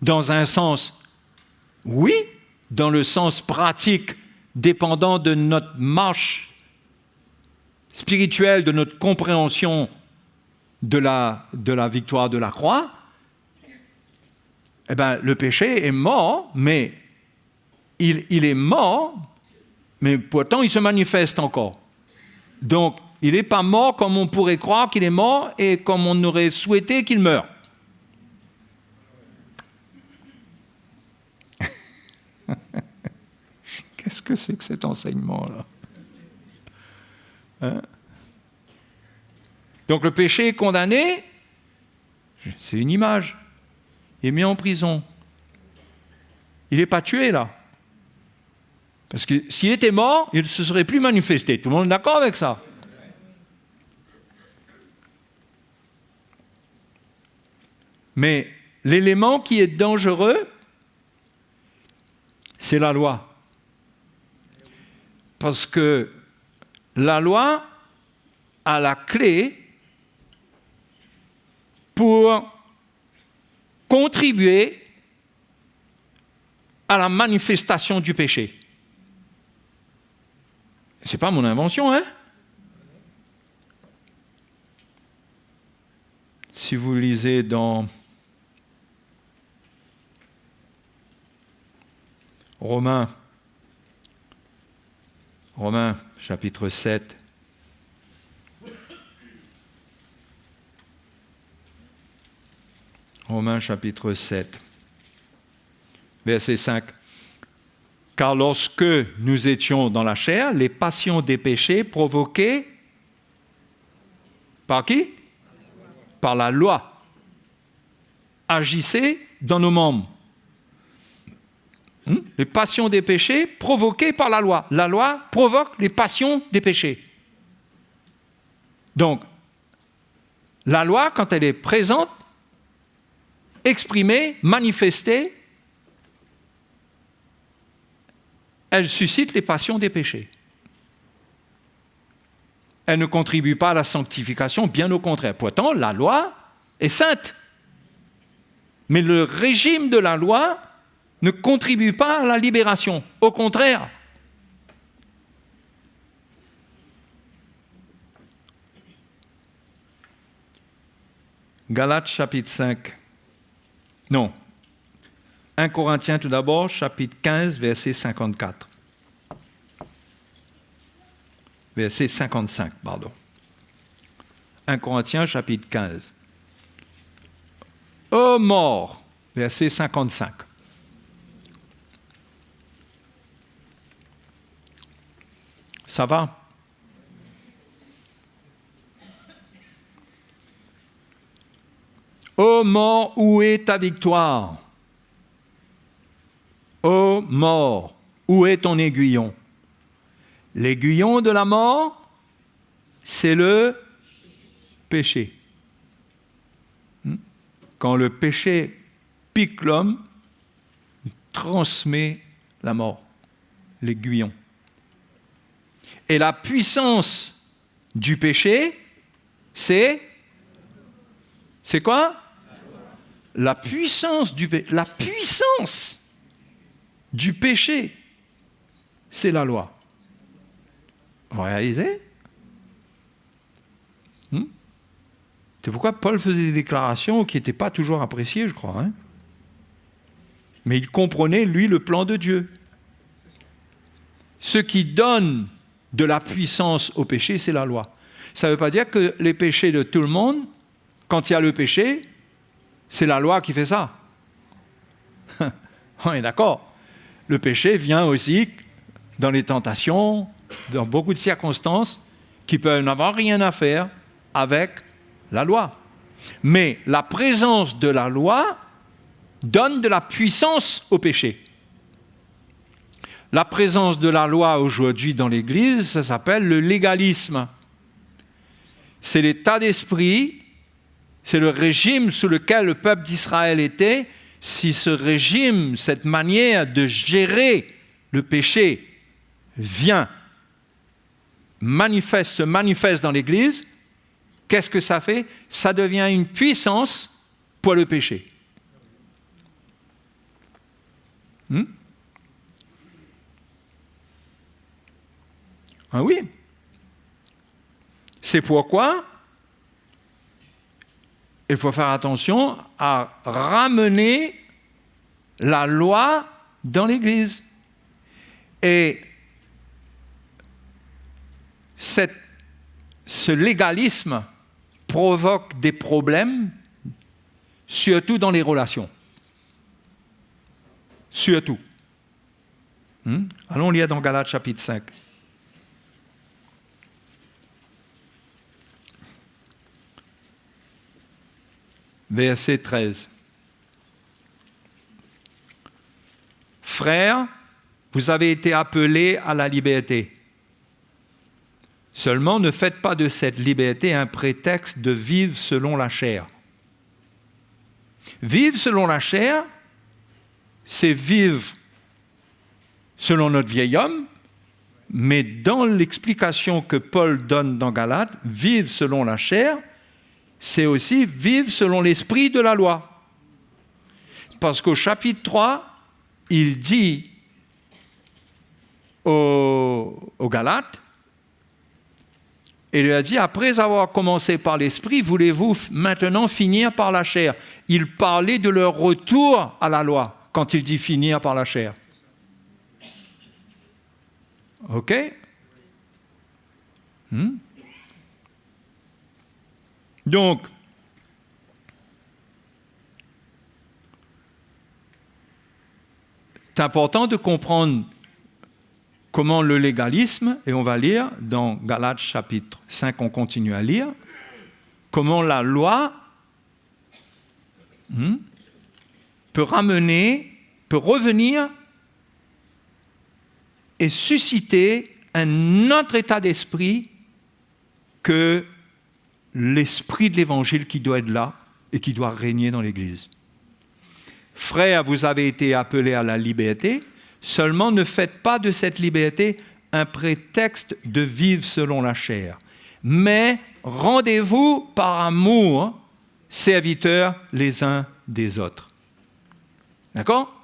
Speaker 3: Dans un sens, oui. Dans le sens pratique, dépendant de notre marche spirituelle, de notre compréhension de la victoire de la croix, eh bien, le péché est mort, mais il est mort, mais pourtant il se manifeste encore. Donc, il n'est pas mort comme on pourrait croire qu'il est mort et comme on aurait souhaité qu'il meure. Qu'est-ce que c'est que cet enseignement-là? Hein? Donc le péché est condamné, c'est une image. Il est mis en prison. Il n'est pas tué là. Parce que s'il était mort, il ne se serait plus manifesté. Tout le monde est d'accord avec ça? Mais l'élément qui est dangereux, c'est la loi. Parce que la loi a la clé pour contribuer à la manifestation du péché. Ce n'est pas mon invention, hein? Si vous lisez dans Romains chapitre 7, Romains chapitre 7, verset 5. Car lorsque nous étions dans la chair, les passions des péchés provoquées par qui? Par la loi, agissaient dans nos membres. Les passions des péchés provoquées par la loi. La loi provoque les passions des péchés. Donc, la loi, quand elle est présente, exprimée, manifestée, elle suscite les passions des péchés. Elle ne contribue pas à la sanctification, bien au contraire. Pourtant, la loi est sainte. Mais le régime de la loi ne contribue pas à la libération. Au contraire. Galates chapitre 5. Non. 1 Corinthiens tout d'abord, chapitre 15, verset 54. Verset 55, pardon. 1 Corinthiens chapitre 15. Ô mort, verset 55. Ça va? Ô mort, où est ta victoire? Ô mort, où est ton aiguillon? L'aiguillon de la mort, c'est le péché. Quand le péché pique l'homme, il transmet la mort, l'aiguillon. Et la puissance du péché, c'est quoi? La puissance du péché, c'est la loi. Vous réalisez? C'est pourquoi Paul faisait des déclarations qui n'étaient pas toujours appréciées, je crois. Mais il comprenait, lui, le plan de Dieu. Ce qui donne de la puissance au péché, c'est la loi. Ça ne veut pas dire que les péchés de tout le monde, quand il y a le péché, c'est la loi qui fait ça. On est d'accord. Le péché vient aussi dans les tentations, dans beaucoup de circonstances qui peuvent n'avoir rien à faire avec la loi. Mais la présence de la loi donne de la puissance au péché. La présence de la loi aujourd'hui dans l'Église, ça s'appelle le légalisme. C'est l'état d'esprit, c'est le régime sous lequel le peuple d'Israël était. Si ce régime, cette manière de gérer le péché se manifeste dans l'Église, qu'est-ce que ça fait? Ça devient une puissance pour le péché. Ah oui. C'est pourquoi il faut faire attention à ramener la loi dans l'Église. Et ce légalisme provoque des problèmes, surtout dans les relations. Surtout. Allons lire dans Galates chapitre 5. Verset 13. Frères, vous avez été appelés à la liberté. Seulement, ne faites pas de cette liberté un prétexte de vivre selon la chair. Vivre selon la chair, c'est vivre selon notre vieil homme, mais dans l'explication que Paul donne dans Galates, vivre selon la chair, c'est aussi vivre selon l'esprit de la loi. Parce qu'au chapitre 3, il dit aux Galates, Et il lui a dit, après avoir commencé par l'esprit, voulez-vous maintenant finir par la chair? Il parlait de leur retour à la loi quand il dit finir par la chair. OK? Donc, c'est important de comprendre comment le légalisme, et on va lire dans Galates chapitre 5, on continue à lire, comment la loi peut revenir et susciter un autre état d'esprit que l'esprit de l'Évangile qui doit être là et qui doit régner dans l'Église. Frères, vous avez été appelés à la liberté, seulement ne faites pas de cette liberté un prétexte de vivre selon la chair, mais rendez-vous par amour serviteurs les uns des autres. D'accord?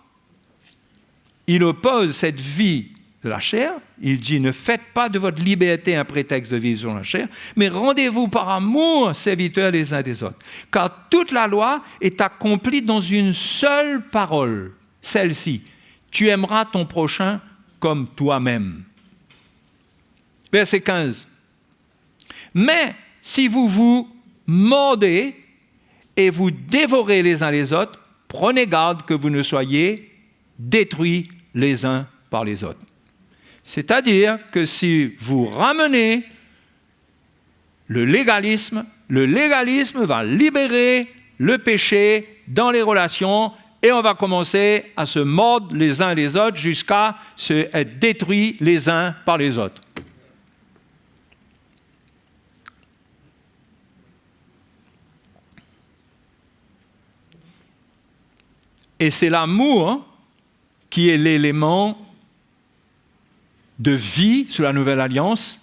Speaker 3: Il oppose cette vie de la chair, il dit ne faites pas de votre liberté un prétexte de vivre selon la chair, mais rendez-vous par amour serviteurs les uns des autres. Car toute la loi est accomplie dans une seule parole, celle-ci. Tu aimeras ton prochain comme toi-même. Verset 15. Mais si vous vous mordez et vous dévorez les uns les autres, prenez garde que vous ne soyez détruits les uns par les autres. C'est-à-dire que si vous ramenez le légalisme va libérer le péché dans les relations et on va commencer à se mordre les uns les autres jusqu'à se être détruits les uns par les autres. Et c'est l'amour qui est l'élément de vie sous la nouvelle alliance,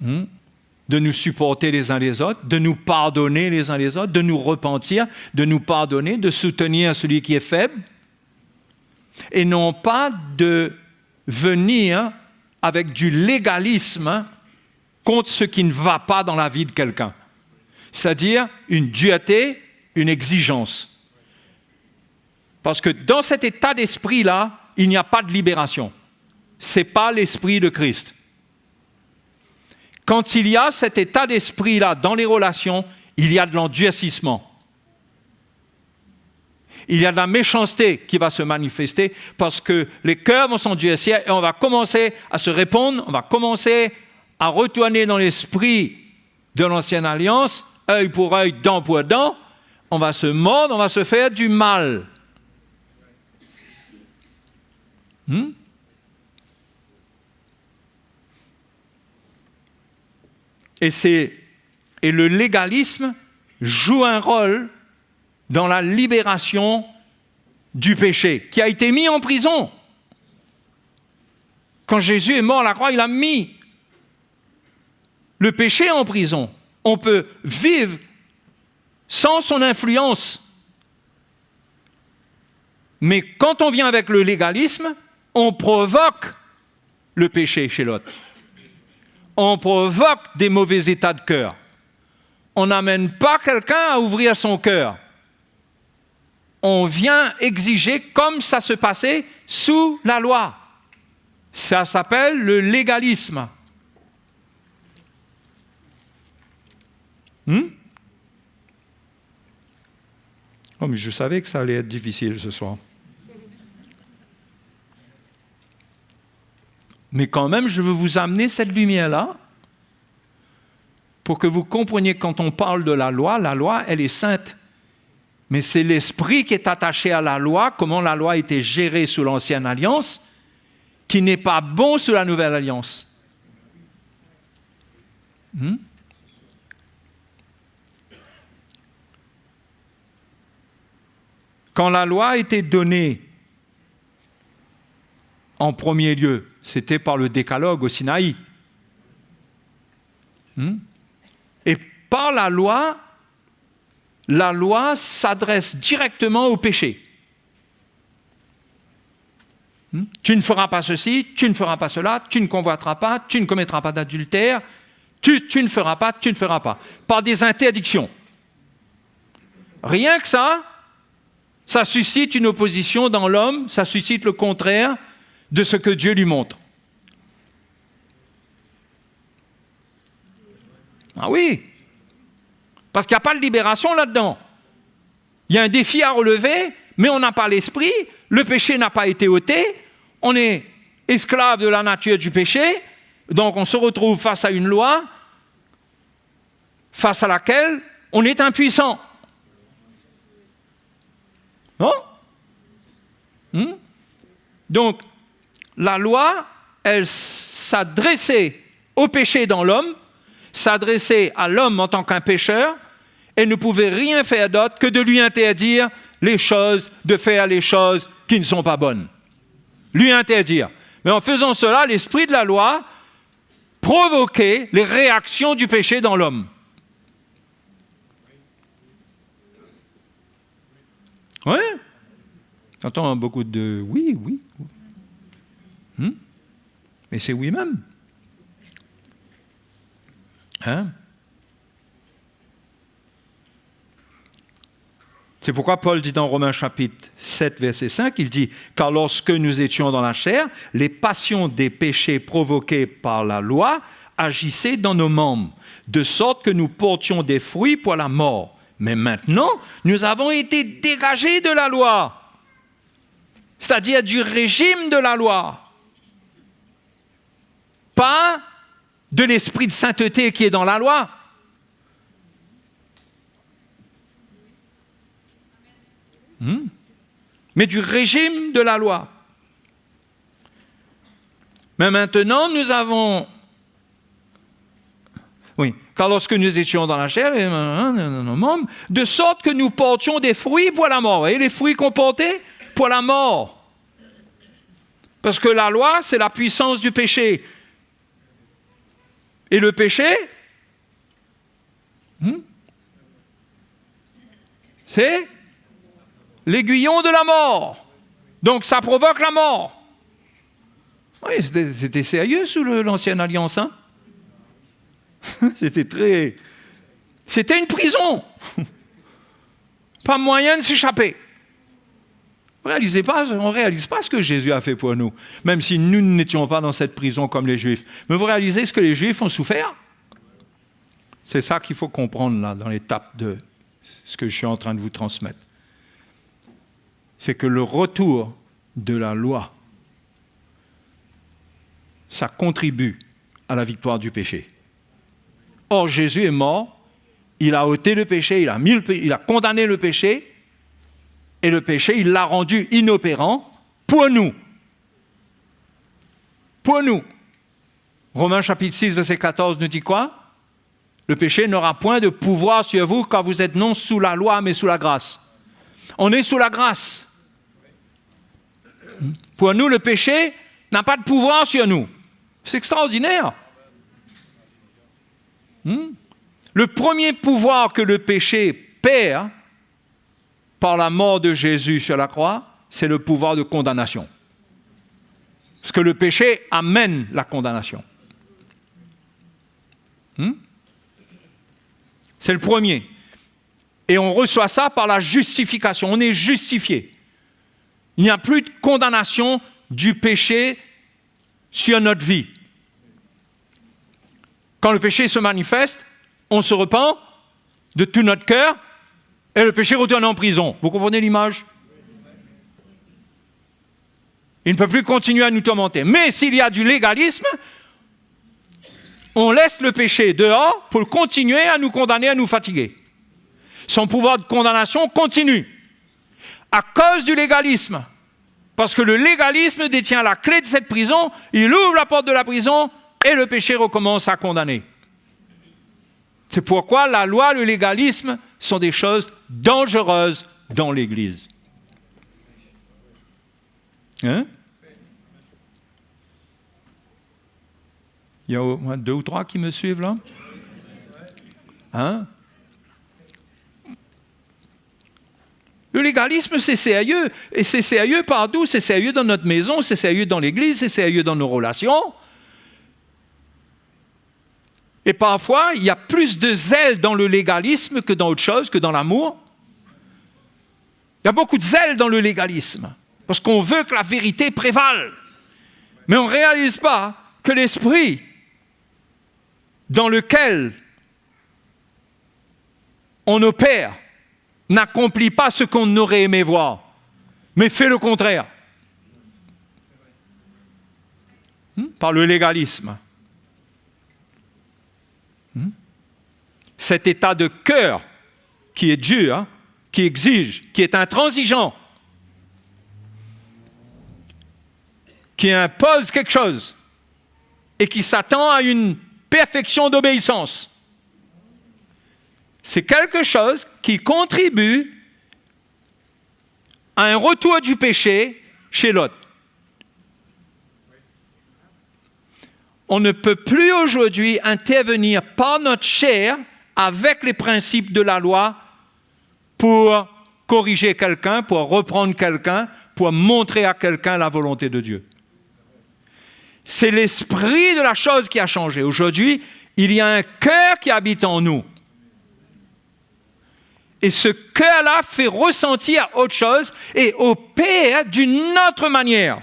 Speaker 3: de nous supporter les uns les autres, de nous pardonner les uns les autres, de nous repentir, de nous pardonner, de soutenir celui qui est faible, et non pas de venir avec du légalisme contre ce qui ne va pas dans la vie de quelqu'un. C'est-à-dire une dureté, une exigence. Parce que dans cet état d'esprit-là, il n'y a pas de libération. Ce n'est pas l'esprit de Christ. Quand il y a cet état d'esprit-là dans les relations, il y a de l'endurcissement. Il y a de la méchanceté qui va se manifester parce que les cœurs vont s'endurcir et on va commencer à se répondre, on va commencer à retourner dans l'esprit de l'ancienne alliance, œil pour œil, dent pour dent, on va se mordre, on va se faire du mal. Et le légalisme joue un rôle dans la libération du péché, qui a été mis en prison. Quand Jésus est mort à la croix, il a mis le péché en prison. On peut vivre sans son influence. Mais quand on vient avec le légalisme, on provoque le péché chez l'autre. On provoque des mauvais états de cœur. On n'amène pas quelqu'un à ouvrir son cœur. On vient exiger comme ça se passait sous la loi. Ça s'appelle le légalisme. Oh, mais je savais que ça allait être difficile ce soir. Mais quand même, je veux vous amener cette lumière-là pour que vous compreniez que quand on parle de la loi, elle est sainte. Mais c'est l'esprit qui est attaché à la loi, comment la loi était gérée sous l'ancienne alliance, qui n'est pas bon sous la nouvelle alliance. Quand la loi a été donnée en premier lieu, c'était par le décalogue au Sinaï. Et par la loi s'adresse directement au péché. Tu ne feras pas ceci, tu ne feras pas cela, tu ne convoiteras pas, tu ne commettras pas d'adultère. Tu ne feras pas, tu ne feras pas. Par des interdictions. Rien que ça suscite une opposition dans l'homme, ça suscite le contraire de ce que Dieu lui montre. Ah oui, parce qu'il n'y a pas de libération là-dedans. Il y a un défi à relever, mais on n'a pas l'esprit, le péché n'a pas été ôté, on est esclave de la nature du péché, donc on se retrouve face à une loi, face à laquelle on est impuissant. Non ? Donc, la loi, elle s'adressait au péché dans l'homme, s'adressait à l'homme en tant qu'un pécheur, et ne pouvait rien faire d'autre que de lui interdire les choses, de faire les choses qui ne sont pas bonnes. Lui interdire. Mais en faisant cela, l'esprit de la loi provoquait les réactions du péché dans l'homme. Oui. J'entends beaucoup de oui, oui. Mais c'est oui même. C'est pourquoi Paul dit dans Romains chapitre 7, verset 5, il dit « Car lorsque nous étions dans la chair, les passions des péchés provoqués par la loi agissaient dans nos membres, de sorte que nous portions des fruits pour la mort. Mais maintenant, nous avons été dégagés de la loi, c'est-à-dire du régime de la loi, pas de l'esprit de sainteté qui est dans la loi. Mais du régime de la loi. Mais maintenant, nous avons... Oui, car lorsque nous étions dans la chair, nos membres, de sorte que nous portions des fruits pour la mort. Vous voyez les fruits qu'on portait pour la mort. Parce que la loi, c'est la puissance du péché. Et le péché, c'est l'aiguillon de la mort. Donc ça provoque la mort. Oui, c'était sérieux sous l'ancienne alliance. C'était une prison. Pas moyen de s'échapper. On ne réalise pas ce que Jésus a fait pour nous, même si nous n'étions pas dans cette prison comme les Juifs. Mais vous réalisez ce que les Juifs ont souffert? C'est ça qu'il faut comprendre là, dans l'étape de ce que je suis en train de vous transmettre. C'est que le retour de la loi, ça contribue à la victoire du péché. Or, Jésus est mort, il a ôté le péché, il a condamné le péché, et le péché, il l'a rendu inopérant pour nous. Pour nous. Romains chapitre 6, verset 14 nous dit quoi? Le péché n'aura point de pouvoir sur vous car vous êtes non sous la loi, mais sous la grâce. On est sous la grâce. Pour nous, le péché n'a pas de pouvoir sur nous. C'est extraordinaire. Le premier pouvoir que le péché perd par la mort de Jésus sur la croix, c'est le pouvoir de condamnation. Parce que le péché amène la condamnation. C'est le premier. Et on reçoit ça par la justification. On est justifié. Il n'y a plus de condamnation du péché sur notre vie. Quand le péché se manifeste, on se repent de tout notre cœur et le péché retourne en prison. Vous comprenez l'image? Il ne peut plus continuer à nous tourmenter. Mais s'il y a du légalisme, on laisse le péché dehors pour continuer à nous condamner, à nous fatiguer. Son pouvoir de condamnation continue à cause du légalisme. Parce que le légalisme détient la clé de cette prison, il ouvre la porte de la prison et le péché recommence à condamner. C'est pourquoi la loi, le légalisme sont des choses dangereuses dans l'Église. Il y a au moins 2 ou 3 qui me suivent là? Le légalisme, c'est sérieux. Et c'est sérieux partout. C'est sérieux dans notre maison, c'est sérieux dans l'Église, c'est sérieux dans nos relations. Et parfois, il y a plus de zèle dans le légalisme que dans autre chose, que dans l'amour. Il y a beaucoup de zèle dans le légalisme, parce qu'on veut que la vérité prévale. Mais on ne réalise pas que l'esprit dans lequel on opère n'accomplit pas ce qu'on aurait aimé voir, mais fait le contraire. Par le légalisme. Cet état de cœur qui est dur, qui exige, qui est intransigeant, qui impose quelque chose et qui s'attend à une perfection d'obéissance. C'est quelque chose qui contribue à un retour du péché chez l'autre. On ne peut plus aujourd'hui intervenir par notre chair avec les principes de la loi pour corriger quelqu'un, pour reprendre quelqu'un, pour montrer à quelqu'un la volonté de Dieu. C'est l'esprit de la chose qui a changé. Aujourd'hui, il y a un cœur qui habite en nous. Et ce cœur-là fait ressentir autre chose et opère d'une autre manière.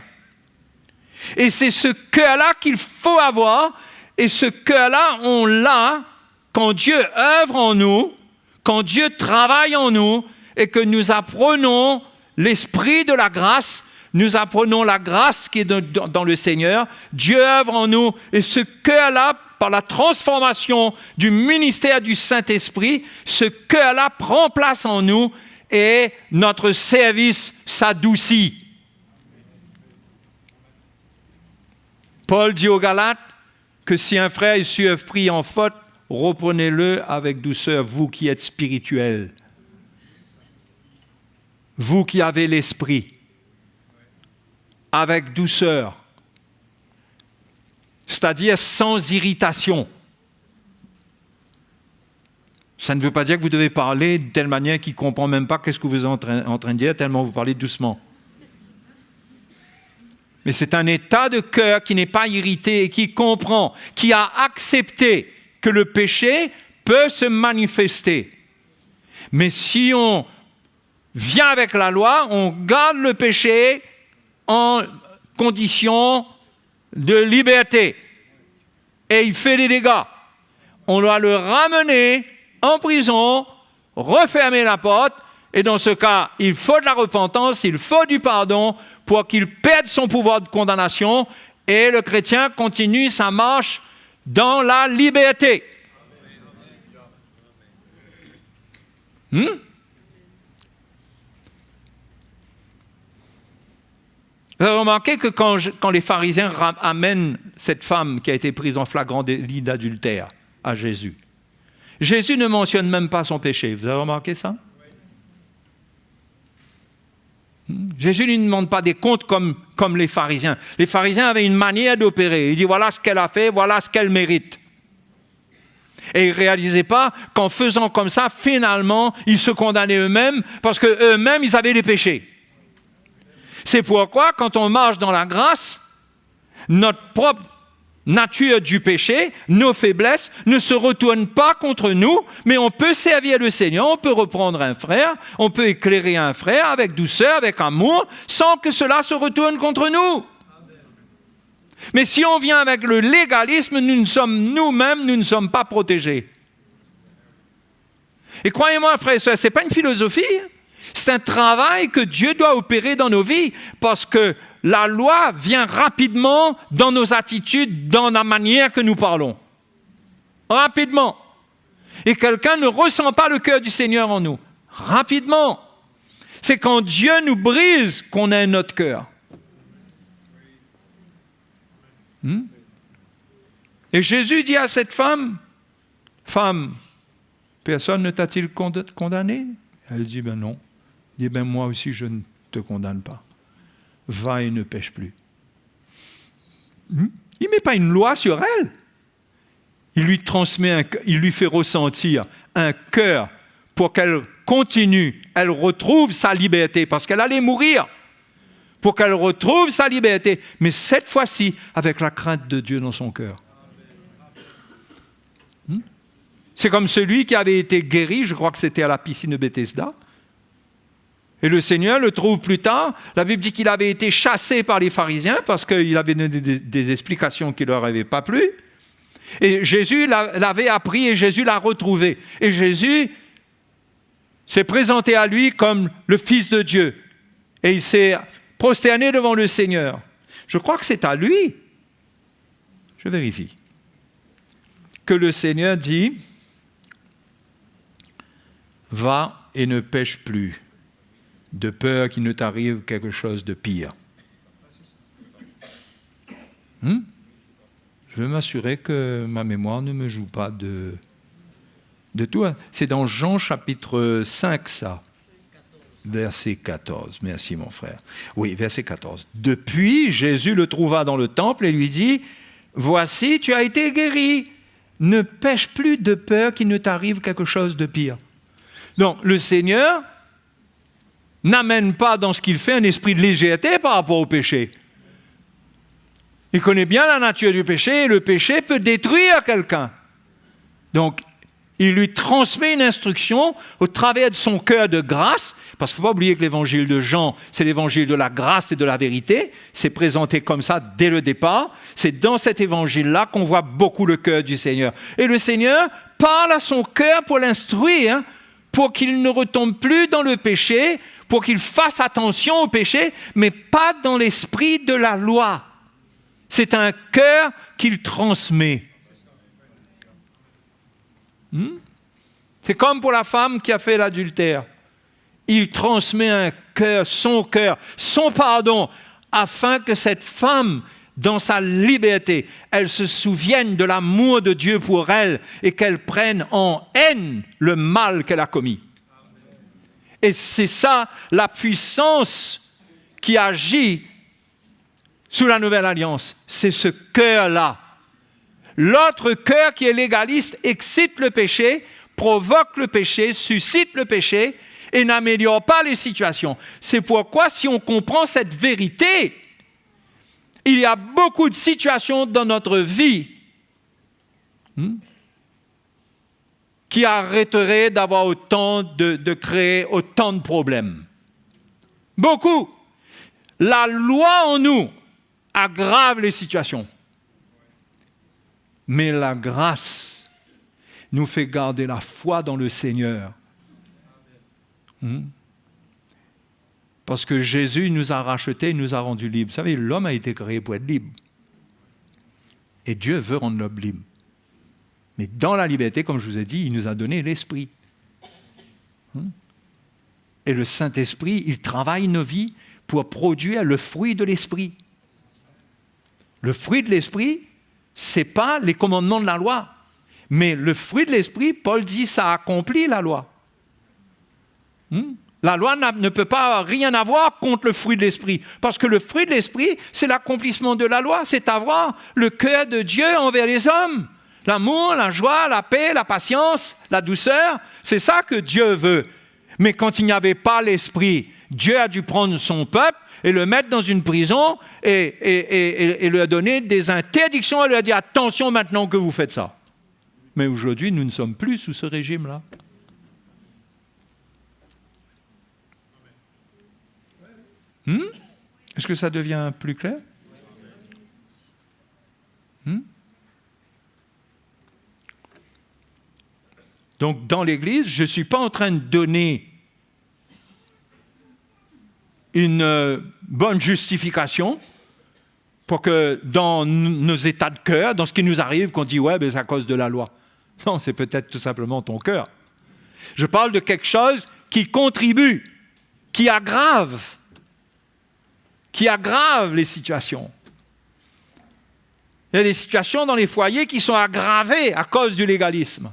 Speaker 3: Et c'est ce cœur-là qu'il faut avoir. Et ce cœur-là, on l'a quand Dieu œuvre en nous, quand Dieu travaille en nous et que nous apprenons l'esprit de la grâce, nous apprenons la grâce qui est dans le Seigneur. Dieu œuvre en nous et ce cœur-là, par la transformation du ministère du Saint-Esprit, ce cœur-là prend place en nous et notre service s'adoucit. Paul dit aux Galates que si un frère est sur pris en faute, reprenez-le avec douceur, vous qui êtes spirituels, vous qui avez l'esprit, avec douceur. C'est-à-dire sans irritation. Ça ne veut pas dire que vous devez parler de telle manière qu'il ne comprend même pas qu'est-ce que vous êtes en train de dire, tellement vous parlez doucement. Mais c'est un état de cœur qui n'est pas irrité et qui comprend, qui a accepté que le péché peut se manifester. Mais si on vient avec la loi, on garde le péché en condition de liberté. Et il fait des dégâts. On doit le ramener en prison, refermer la porte, et dans ce cas, il faut de la repentance, il faut du pardon pour qu'il perde son pouvoir de condamnation et le chrétien continue sa marche dans la liberté. Vous avez remarqué que quand les pharisiens amènent cette femme qui a été prise en flagrant délit d'adultère à Jésus, Jésus ne mentionne même pas son péché. Vous avez remarqué ça? Jésus ne lui demande pas des comptes comme les pharisiens. Les pharisiens avaient une manière d'opérer. Il dit voilà ce qu'elle a fait, voilà ce qu'elle mérite. Et ils ne réalisaient pas qu'en faisant comme ça, finalement, ils se condamnaient eux-mêmes parce qu'eux-mêmes, ils avaient des péchés. C'est pourquoi, quand on marche dans la grâce, notre propre nature du péché, nos faiblesses, ne se retournent pas contre nous, mais on peut servir le Seigneur, on peut reprendre un frère, on peut éclairer un frère avec douceur, avec amour, sans que cela se retourne contre nous. Mais si on vient avec le légalisme, nous-mêmes ne sommes pas protégés. Et croyez-moi, frères et sœurs, ce n'est pas une philosophie, c'est un travail que Dieu doit opérer dans nos vies, parce que la loi vient rapidement dans nos attitudes, dans la manière que nous parlons. Rapidement. Et quelqu'un ne ressent pas le cœur du Seigneur en nous. Rapidement. C'est quand Dieu nous brise qu'on a un autre cœur. Et Jésus dit à cette femme, « Femme, personne ne t'a-t-il condamné ?» Elle dit, « Ben non. » Il dit, « Ben moi aussi, je ne te condamne pas. Va et ne pêche plus. » Il ne met pas une loi sur elle. Il lui transmet, il lui fait ressentir un cœur pour qu'elle continue, elle retrouve sa liberté, parce qu'elle allait mourir, pour qu'elle retrouve sa liberté, mais cette fois-ci avec la crainte de Dieu dans son cœur. C'est comme celui qui avait été guéri, je crois que c'était à la piscine de Bethesda. Et le Seigneur le trouve plus tard. La Bible dit qu'il avait été chassé par les pharisiens parce qu'il avait donné des explications qui ne leur avaient pas plu. Et Jésus l'avait appris et Jésus l'a retrouvé. Et Jésus s'est présenté à lui comme le Fils de Dieu. Et il s'est prosterné devant le Seigneur. Je crois que c'est à lui, je vérifie, que le Seigneur dit « Va et ne pêche plus, de peur qu'il ne t'arrive quelque chose de pire. » Je veux m'assurer que ma mémoire ne me joue pas de tout. C'est dans Jean chapitre 5, ça. Verset 14. Merci, mon frère. Oui, verset 14. Depuis, Jésus le trouva dans le temple et lui dit « Voici, tu as été guéri. Ne pêche plus de peur qu'il ne t'arrive quelque chose de pire. » Donc, le Seigneur n'amène pas dans ce qu'il fait un esprit de légèreté par rapport au péché. Il connaît bien la nature du péché et le péché peut détruire quelqu'un. Donc, il lui transmet une instruction au travers de son cœur de grâce, parce qu'il ne faut pas oublier que l'évangile de Jean, c'est l'évangile de la grâce et de la vérité. C'est présenté comme ça dès le départ. C'est dans cet évangile-là qu'on voit beaucoup le cœur du Seigneur. Et le Seigneur parle à son cœur pour l'instruire, pour qu'il ne retombe plus dans le péché, pour qu'il fasse attention au péché, mais pas dans l'esprit de la loi. C'est un cœur qu'il transmet. C'est comme pour la femme qui a fait l'adultère. Il transmet un cœur, son pardon, afin que cette femme, dans sa liberté, elle se souvienne de l'amour de Dieu pour elle et qu'elle prenne en haine le mal qu'elle a commis. Et c'est ça la puissance qui agit sous la nouvelle alliance. C'est ce cœur-là. L'autre cœur qui est légaliste excite le péché, provoque le péché, suscite le péché et n'améliore pas les situations. C'est pourquoi, si on comprend cette vérité, il y a beaucoup de situations dans notre vie qui arrêteraient d'avoir de créer autant de problèmes. Beaucoup. La loi en nous aggrave les situations. Mais la grâce nous fait garder la foi dans le Seigneur. Parce que Jésus nous a rachetés, il nous a rendus libres. Vous savez, l'homme a été créé pour être libre. Et Dieu veut rendre l'homme libre. Mais dans la liberté, comme je vous ai dit, il nous a donné l'Esprit. Et le Saint-Esprit, il travaille nos vies pour produire le fruit de l'Esprit. Le fruit de l'Esprit, ce n'est pas les commandements de la loi. Mais le fruit de l'Esprit, Paul dit, ça accomplit la loi. La loi ne peut pas rien avoir contre le fruit de l'Esprit. Parce que le fruit de l'Esprit, c'est l'accomplissement de la loi. C'est avoir le cœur de Dieu envers les hommes. L'amour, la joie, la paix, la patience, la douceur. C'est ça que Dieu veut. Mais quand il n'y avait pas l'Esprit, Dieu a dû prendre son peuple et le mettre dans une prison et lui donner des interdictions. Il lui a dit, attention maintenant que vous faites ça. Mais aujourd'hui, nous ne sommes plus sous ce régime-là. Est-ce que ça devient plus clair? Donc, dans l'Église, je ne suis pas en train de donner une bonne justification pour que dans nos états de cœur, dans ce qui nous arrive, qu'on dit « ouais, ben, c'est à cause de la loi ». Non, c'est peut-être tout simplement ton cœur. Je parle de quelque chose qui contribue, qui aggrave les situations. Il y a des situations dans les foyers qui sont aggravées à cause du légalisme.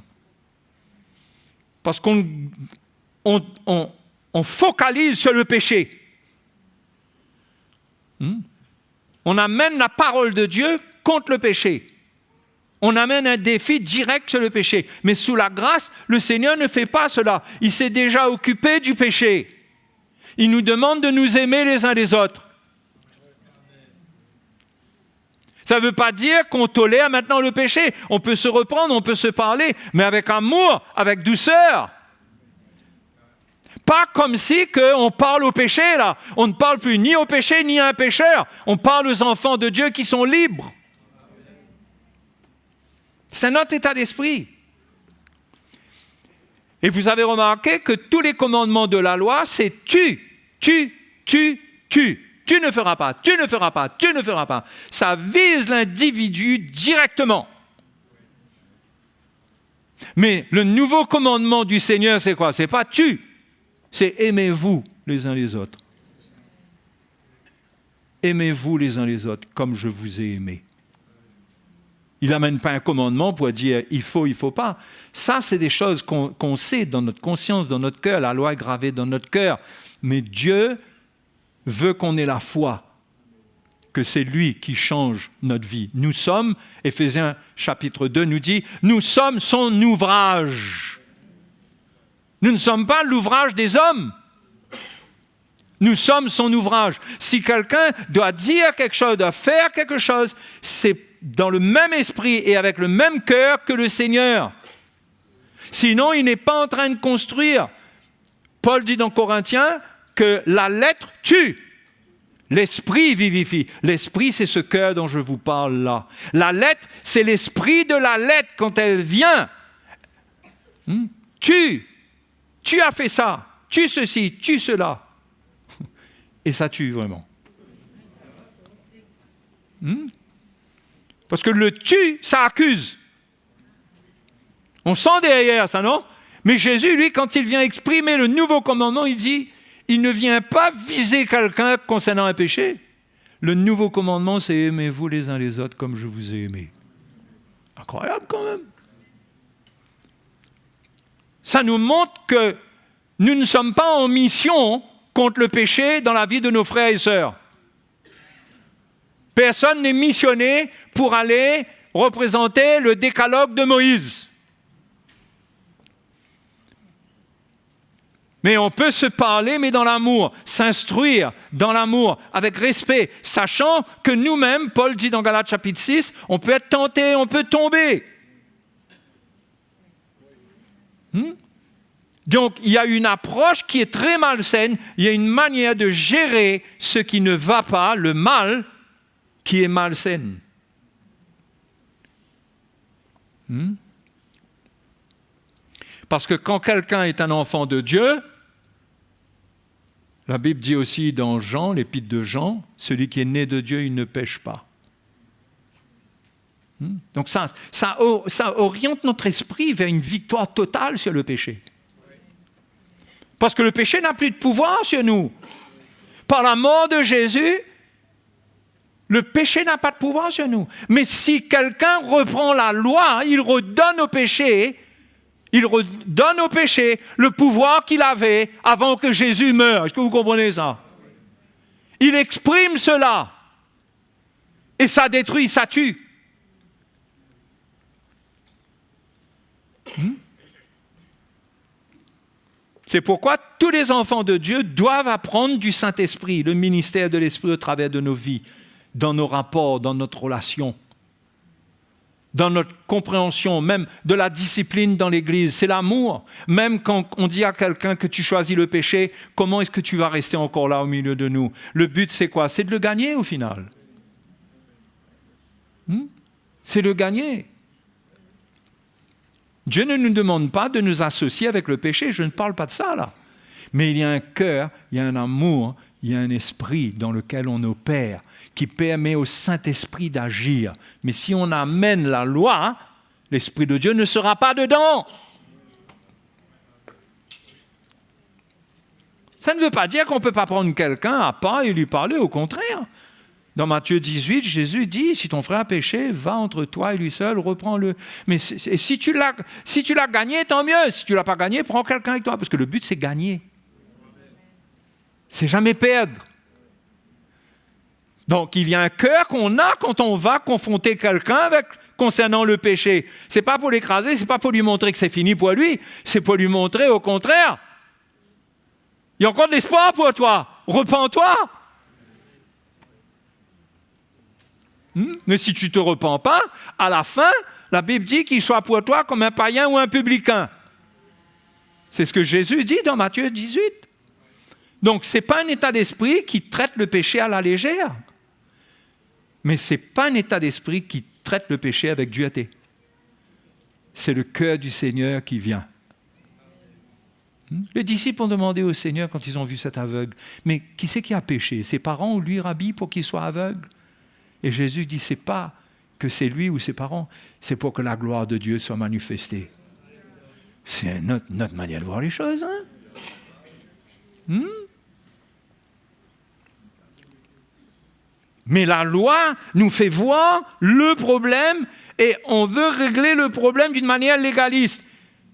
Speaker 3: Parce qu'on focalise sur le péché. On amène la parole de Dieu contre le péché. On amène un défi direct sur le péché. Mais sous la grâce, le Seigneur ne fait pas cela. Il s'est déjà occupé du péché. Il nous demande de nous aimer les uns les autres. Ça ne veut pas dire qu'on tolère maintenant le péché. On peut se reprendre, on peut se parler, mais avec amour, avec douceur. Pas comme si on parle au péché, là. On ne parle plus ni au péché, ni à un pécheur. On parle aux enfants de Dieu qui sont libres. C'est notre état d'esprit. Et vous avez remarqué que tous les commandements de la loi, c'est tu. Tu ne feras pas, tu ne feras pas, tu ne feras pas. Ça vise l'individu directement. Mais le nouveau commandement du Seigneur, c'est quoi? C'est pas tu, c'est aimez-vous les uns les autres. Aimez-vous les uns les autres comme je vous ai aimé. Il n'amène pas un commandement pour dire il faut pas. Ça, c'est des choses qu'on sait dans notre conscience, dans notre cœur. La loi est gravée dans notre cœur. Mais Dieu veut qu'on ait la foi, que c'est lui qui change notre vie. Nous sommes, Éphésiens chapitre 2 nous dit, nous sommes son ouvrage. Nous ne sommes pas l'ouvrage des hommes. Nous sommes son ouvrage. Si quelqu'un doit dire quelque chose, doit faire quelque chose, c'est dans le même esprit et avec le même cœur que le Seigneur. Sinon, il n'est pas en train de construire. Paul dit dans Corinthiens que la lettre tue, l'esprit vivifie. L'esprit, c'est ce cœur dont je vous parle là. La lettre, c'est l'esprit de la lettre quand elle vient. Tu as fait ça, tu ceci, tu cela. Et ça tue vraiment. Parce que le tu, ça accuse. On sent derrière ça, non? Mais Jésus, lui, quand il vient exprimer le nouveau commandement, il dit, il ne vient pas viser quelqu'un concernant un péché. Le nouveau commandement, c'est aimez-vous les uns les autres comme je vous ai aimé. Incroyable quand même. Ça nous montre que nous ne sommes pas en mission contre le péché dans la vie de nos frères et sœurs. Personne n'est missionné pour aller représenter le décalogue de Moïse. Mais on peut se parler, mais dans l'amour, s'instruire dans l'amour, avec respect, sachant que nous-mêmes, Paul dit dans Galates chapitre 6, on peut être tenté, on peut tomber. Donc, il y a une approche qui est très malsaine, il y a une manière de gérer ce qui ne va pas, le mal, qui est malsaine. Parce que quand quelqu'un est un enfant de Dieu, la Bible dit aussi dans Jean, l'épître de Jean, celui qui est né de Dieu, il ne pêche pas. Donc ça oriente notre esprit vers une victoire totale sur le péché. Parce que le péché n'a plus de pouvoir sur nous. Par la mort de Jésus, le péché n'a pas de pouvoir sur nous. Mais si quelqu'un reprend la loi, il redonne au péché le pouvoir qu'il avait avant que Jésus meure. Est-ce que vous comprenez ça? Il exprime cela. Et ça détruit, ça tue. C'est pourquoi tous les enfants de Dieu doivent apprendre du Saint-Esprit, le ministère de l'Esprit au travers de nos vies, dans nos rapports, dans notre relation, dans notre compréhension, même de la discipline dans l'Église. C'est l'amour. Même quand on dit à quelqu'un que tu choisis le péché, comment est-ce que tu vas rester encore là au milieu de nous? Le but, c'est quoi? C'est de le gagner au final. C'est le gagner. Dieu ne nous demande pas de nous associer avec le péché, je ne parle pas de ça là. Mais il y a un cœur, il y a un amour, il y a un esprit dans lequel on opère, qui permet au Saint-Esprit d'agir. Mais si on amène la loi, l'Esprit de Dieu ne sera pas dedans. Ça ne veut pas dire qu'on ne peut pas prendre quelqu'un à part et lui parler, au contraire. Dans Matthieu 18, Jésus dit, si ton frère a péché, va entre toi et lui seul, reprends-le. Mais si tu l'as gagné, tant mieux. Si tu ne l'as pas gagné, prends quelqu'un avec toi. Parce que le but, c'est gagner. C'est jamais perdre. Donc, il y a un cœur qu'on a quand on va confronter quelqu'un concernant le péché. Ce n'est pas pour l'écraser, ce n'est pas pour lui montrer que c'est fini pour lui. C'est pour lui montrer, au contraire, il y a encore de l'espoir pour toi. Repens-toi. Mais si tu ne te repens pas, à la fin, la Bible dit qu'il soit pour toi comme un païen ou un publicain. C'est ce que Jésus dit dans Matthieu 18. Donc, ce n'est pas un état d'esprit qui traite le péché à la légère. Mais ce n'est pas un état d'esprit qui traite le péché avec dureté. C'est le cœur du Seigneur qui vient. Les disciples ont demandé au Seigneur quand ils ont vu cet aveugle, mais qui c'est qui a péché? Ses parents ou lui, Rabbi, pour qu'il soit aveugle? Et Jésus dit, c'est pas que c'est lui ou ses parents, c'est pour que la gloire de Dieu soit manifestée. C'est notre manière de voir les choses, hein? Mais la loi nous fait voir le problème et on veut régler le problème d'une manière légaliste.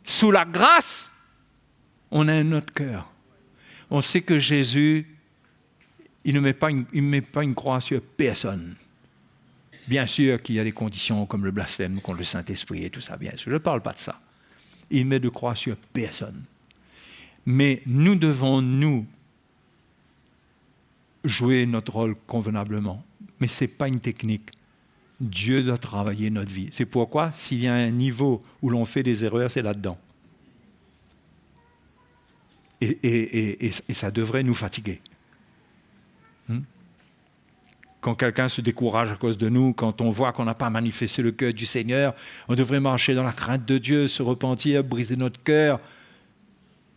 Speaker 3: Sous la grâce, on a un autre cœur. On sait que Jésus, il ne met pas une croix sur personne. Bien sûr qu'il y a des conditions comme le blasphème contre le Saint-Esprit et tout ça, bien sûr. Je ne parle pas de ça. Il met de croix sur personne. Mais nous devons, nous, jouer notre rôle convenablement. Mais ce n'est pas une technique. Dieu doit travailler notre vie. C'est pourquoi, s'il y a un niveau où l'on fait des erreurs, c'est là-dedans. Et ça devrait nous fatiguer. Quand quelqu'un se décourage à cause de nous, quand on voit qu'on n'a pas manifesté le cœur du Seigneur, on devrait marcher dans la crainte de Dieu, se repentir, briser notre cœur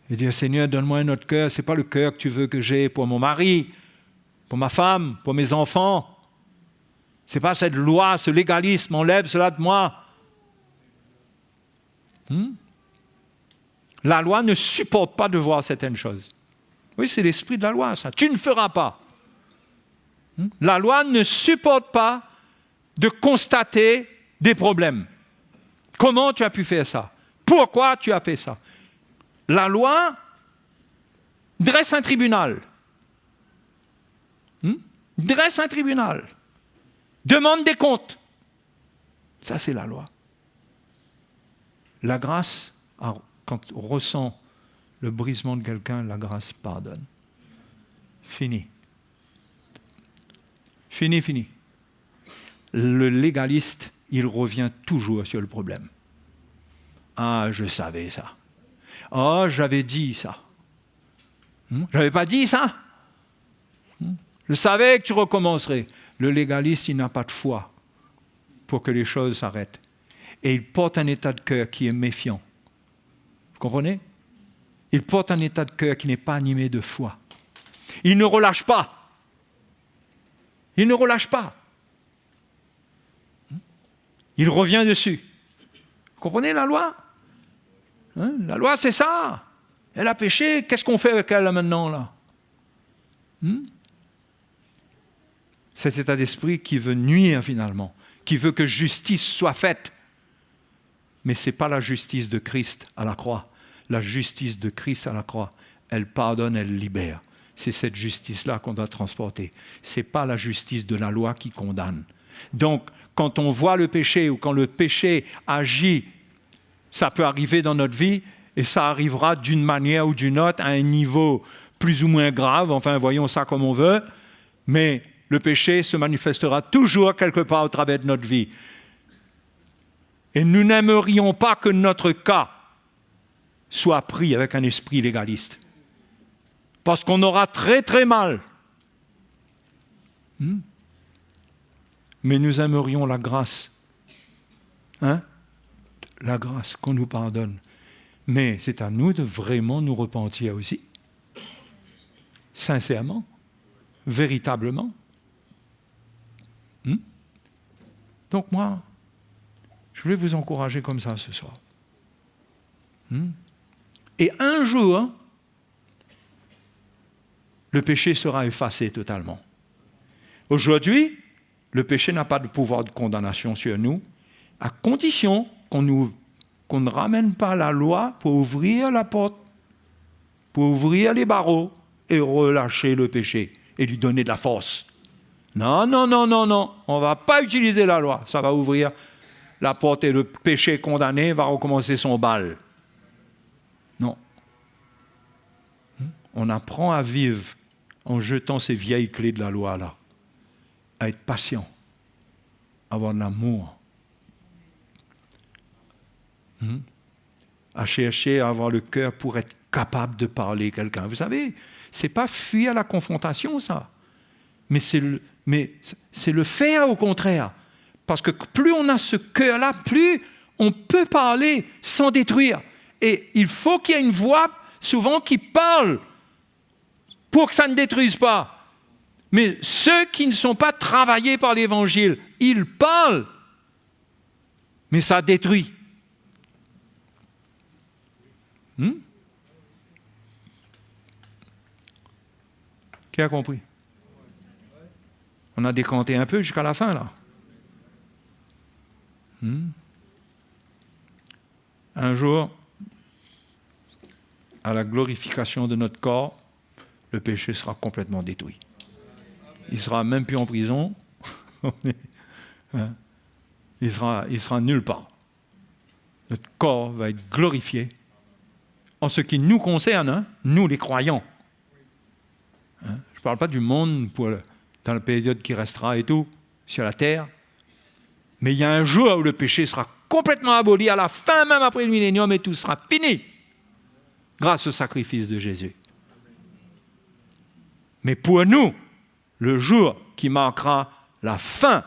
Speaker 3: et dire, Seigneur, donne-moi un autre cœur. Ce n'est pas le cœur que tu veux que j'ai pour mon mari, pour ma femme, pour mes enfants. Ce n'est pas cette loi, ce légalisme, enlève cela de moi. La loi ne supporte pas de voir certaines choses. Oui, c'est l'esprit de la loi, ça. Tu ne feras pas. La loi ne supporte pas de constater des problèmes. Comment tu as pu faire ça? Pourquoi tu as fait ça? La loi dresse un tribunal. Dresse un tribunal. Demande des comptes. Ça, c'est la loi. La grâce, quand on ressent le brisement de quelqu'un, la grâce pardonne. Fini. Fini. Le légaliste, il revient toujours sur le problème. Ah, je savais ça. Ah, j'avais dit ça. J'avais pas dit ça. Je savais que tu recommencerais. Le légaliste, il n'a pas de foi pour que les choses s'arrêtent. Et il porte un état de cœur qui est méfiant. Vous comprenez? Il porte un état de cœur qui n'est pas animé de foi. Il ne relâche pas. Il ne relâche pas. Il revient dessus. Vous comprenez la loi? La loi, c'est ça. Elle a péché, qu'est-ce qu'on fait avec elle là, maintenant là? Cet état d'esprit qui veut nuire finalement, qui veut que justice soit faite. Mais ce n'est pas la justice de Christ à la croix. La justice de Christ à la croix, elle pardonne, elle libère. C'est cette justice-là qu'on doit transporter. Ce n'est pas la justice de la loi qui condamne. Donc, quand on voit le péché ou quand le péché agit, ça peut arriver dans notre vie et ça arrivera d'une manière ou d'une autre à un niveau plus ou moins grave, enfin voyons ça comme on veut, mais le péché se manifestera toujours quelque part au travers de notre vie. Et nous n'aimerions pas que notre cas soit pris avec un esprit légaliste. Parce qu'on aura très très mal. Mais nous aimerions la grâce. La grâce qu'on nous pardonne. Mais c'est à nous de vraiment nous repentir aussi. Sincèrement. Véritablement. Donc moi, je voulais vous encourager comme ça ce soir. Et un jour, le péché sera effacé totalement. Aujourd'hui, le péché n'a pas de pouvoir de condamnation sur nous, à condition qu'on ne ramène pas la loi pour ouvrir la porte, pour ouvrir les barreaux et relâcher le péché et lui donner de la force. Non, on ne va pas utiliser la loi. Ça va ouvrir la porte et le péché condamné va recommencer son bal. Non. On apprend à vivre en jetant ces vieilles clés de la loi là, à être patient. avoir de l'amour. À chercher à avoir le cœur pour être capable de parler à quelqu'un. Vous savez, ce n'est pas fuir la confrontation, ça. Mais c'est le faire au contraire. Parce que plus on a ce cœur-là, plus on peut parler sans détruire. Et il faut qu'il y ait une voix, souvent, qui parle pour que ça ne détruise pas. Mais ceux qui ne sont pas travaillés par l'Évangile, ils parlent, mais ça détruit. Qui a compris? On a décanté un peu jusqu'à la fin, là. Un jour, à la glorification de notre corps, le péché sera complètement détruit. Il ne sera même plus en prison. Il sera nulle part. Notre corps va être glorifié. En ce qui nous concerne, nous les croyants. Je ne parle pas du monde dans la période qui restera et tout, sur la terre. Mais il y a un jour où le péché sera complètement aboli, à la fin, même après le millénium, et tout sera fini, grâce au sacrifice de Jésus. Mais pour nous, le jour qui marquera la fin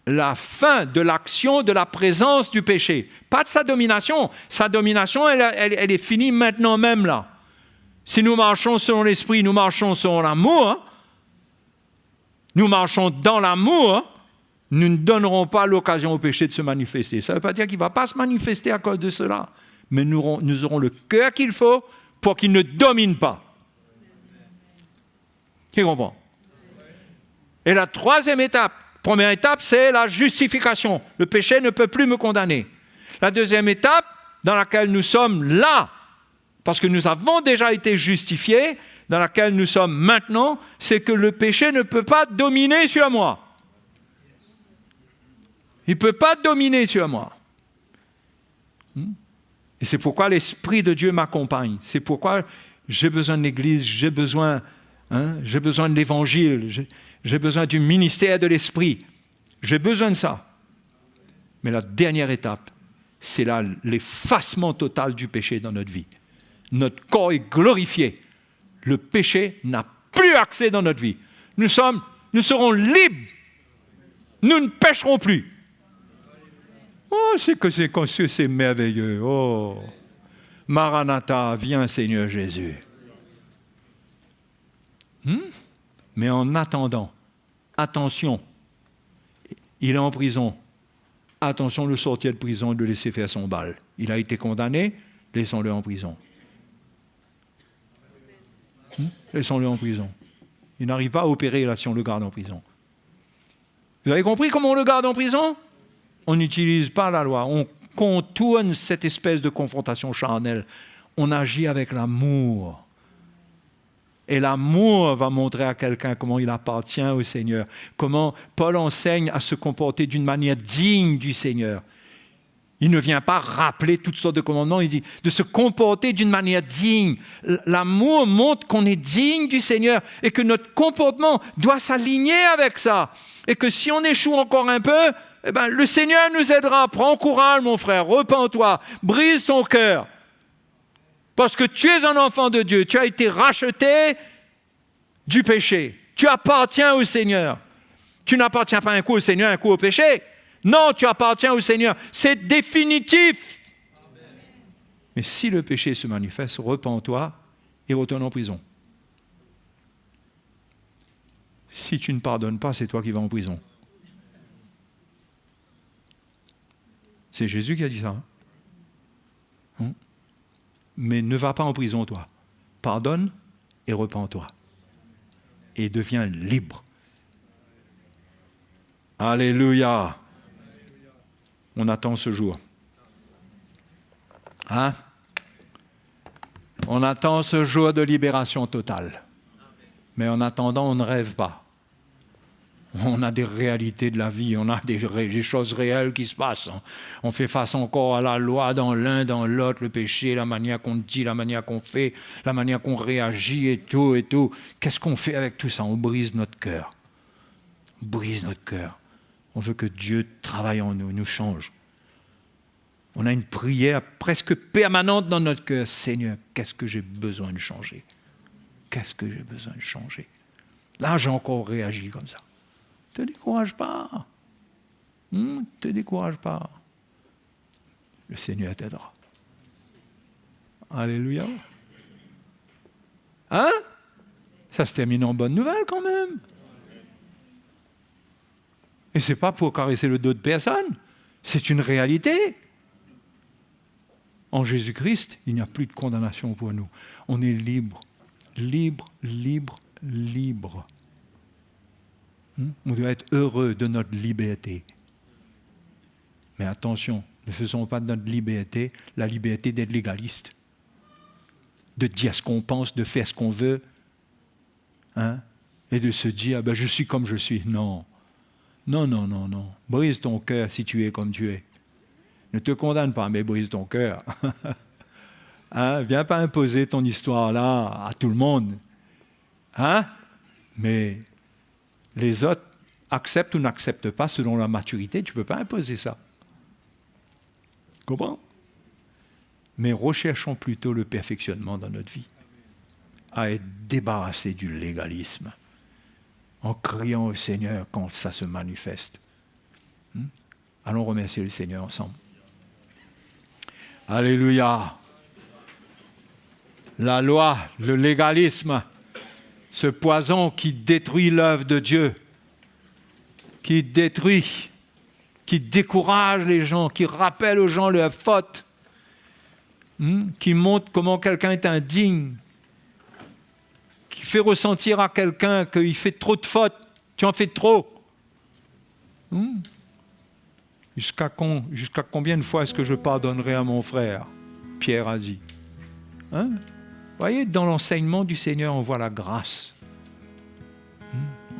Speaker 3: de l'action, de la présence du péché. Pas de sa domination. Sa domination, elle est finie maintenant même là. Si nous marchons selon l'esprit, nous marchons selon l'amour, nous marchons dans l'amour, nous ne donnerons pas l'occasion au péché de se manifester. Ça ne veut pas dire qu'il ne va pas se manifester à cause de cela, mais nous aurons le cœur qu'il faut pour qu'il ne domine pas. Qui comprend? Et la troisième étape, première étape, c'est la justification. Le péché ne peut plus me condamner. La deuxième étape, dans laquelle nous sommes là, parce que nous avons déjà été justifiés, dans laquelle nous sommes maintenant, c'est que le péché ne peut pas dominer sur moi. Il ne peut pas dominer sur moi. Et c'est pourquoi l'Esprit de Dieu m'accompagne. C'est pourquoi j'ai besoin de l'Église, j'ai besoin de l'Évangile, j'ai besoin du ministère de l'Esprit. J'ai besoin de ça. Mais la dernière étape, c'est là l'effacement total du péché dans notre vie. Notre corps est glorifié. Le péché n'a plus accès dans notre vie. Nous serons libres. Nous ne pécherons plus. Oh, c'est merveilleux. Oh, Maranatha, viens Seigneur Jésus. Mais en attendant, attention, il est en prison. Attention de le sortir de prison et de le laisser faire son bal. Il a été condamné, laissons-le en prison. Laissons-le en prison. Il n'arrive pas à opérer là si on le garde en prison. Vous avez compris comment on le garde en prison? On n'utilise pas la loi. On contourne cette espèce de confrontation charnelle. On agit avec l'amour. Et l'amour va montrer à quelqu'un comment il appartient au Seigneur. Comment Paul enseigne à se comporter d'une manière digne du Seigneur. Il ne vient pas rappeler toutes sortes de commandements, il dit de se comporter d'une manière digne. L'amour montre qu'on est digne du Seigneur et que notre comportement doit s'aligner avec ça. Et que si on échoue encore un peu, le Seigneur nous aidera. Prends courage, mon frère, repens-toi, brise ton cœur. Parce que tu es un enfant de Dieu, tu as été racheté du péché. Tu appartiens au Seigneur. Tu n'appartiens pas un coup au Seigneur, un coup au péché. Non, tu appartiens au Seigneur. C'est définitif. Amen. Mais si le péché se manifeste, repens-toi et retourne en prison. Si tu ne pardonnes pas, c'est toi qui vas en prison. C'est Jésus qui a dit ça. Mais ne va pas en prison, toi. Pardonne et repens-toi. Et deviens libre. Alléluia. On attend ce jour. On attend ce jour de libération totale. Mais en attendant, on ne rêve pas. On a des réalités de la vie, on a des choses réelles qui se passent. On fait face encore à la loi dans l'un, dans l'autre, le péché, la manière qu'on dit, la manière qu'on fait, la manière qu'on réagit et tout, et tout. Qu'est-ce qu'on fait avec tout ça? On brise notre cœur. On brise notre cœur. On veut que Dieu travaille en nous, nous change. On a une prière presque permanente dans notre cœur. Seigneur, qu'est-ce que j'ai besoin de changer? Qu'est-ce que j'ai besoin de changer? Là, j'ai encore réagi comme ça. Ne te décourage pas. Ne te décourage pas. Le Seigneur t'aidera. Alléluia. Hein? Ça se termine en bonne nouvelle quand même. Et ce n'est pas pour caresser le dos de personne. C'est une réalité. En Jésus-Christ, il n'y a plus de condamnation pour nous. On est libre. Libre, libre, libre. On doit être heureux de notre liberté. Mais attention, ne faisons pas de notre liberté la liberté d'être légaliste. De dire ce qu'on pense, de faire ce qu'on veut. Et de se dire, je suis comme je suis. Non. Non, non, non, non. Brise ton cœur si tu es comme tu es. Ne te condamne pas, mais brise ton cœur. Viens pas imposer ton histoire là à tout le monde. Mais les autres acceptent ou n'acceptent pas selon leur maturité. Tu ne peux pas imposer ça. Comprends? Mais recherchons plutôt le perfectionnement dans notre vie. À être débarrassés du légalisme. En criant au Seigneur quand ça se manifeste. Allons remercier le Seigneur ensemble. Alléluia. La loi, le légalisme, ce poison qui détruit l'œuvre de Dieu, qui détruit, qui décourage les gens, qui rappelle aux gens leurs fautes, qui montre comment quelqu'un est indigne, qui fait ressentir à quelqu'un qu'il fait trop de fautes, tu en fais trop. Jusqu'à combien de fois est-ce que je pardonnerai à mon frère? Pierre a dit. Vous voyez, dans l'enseignement du Seigneur, on voit la grâce.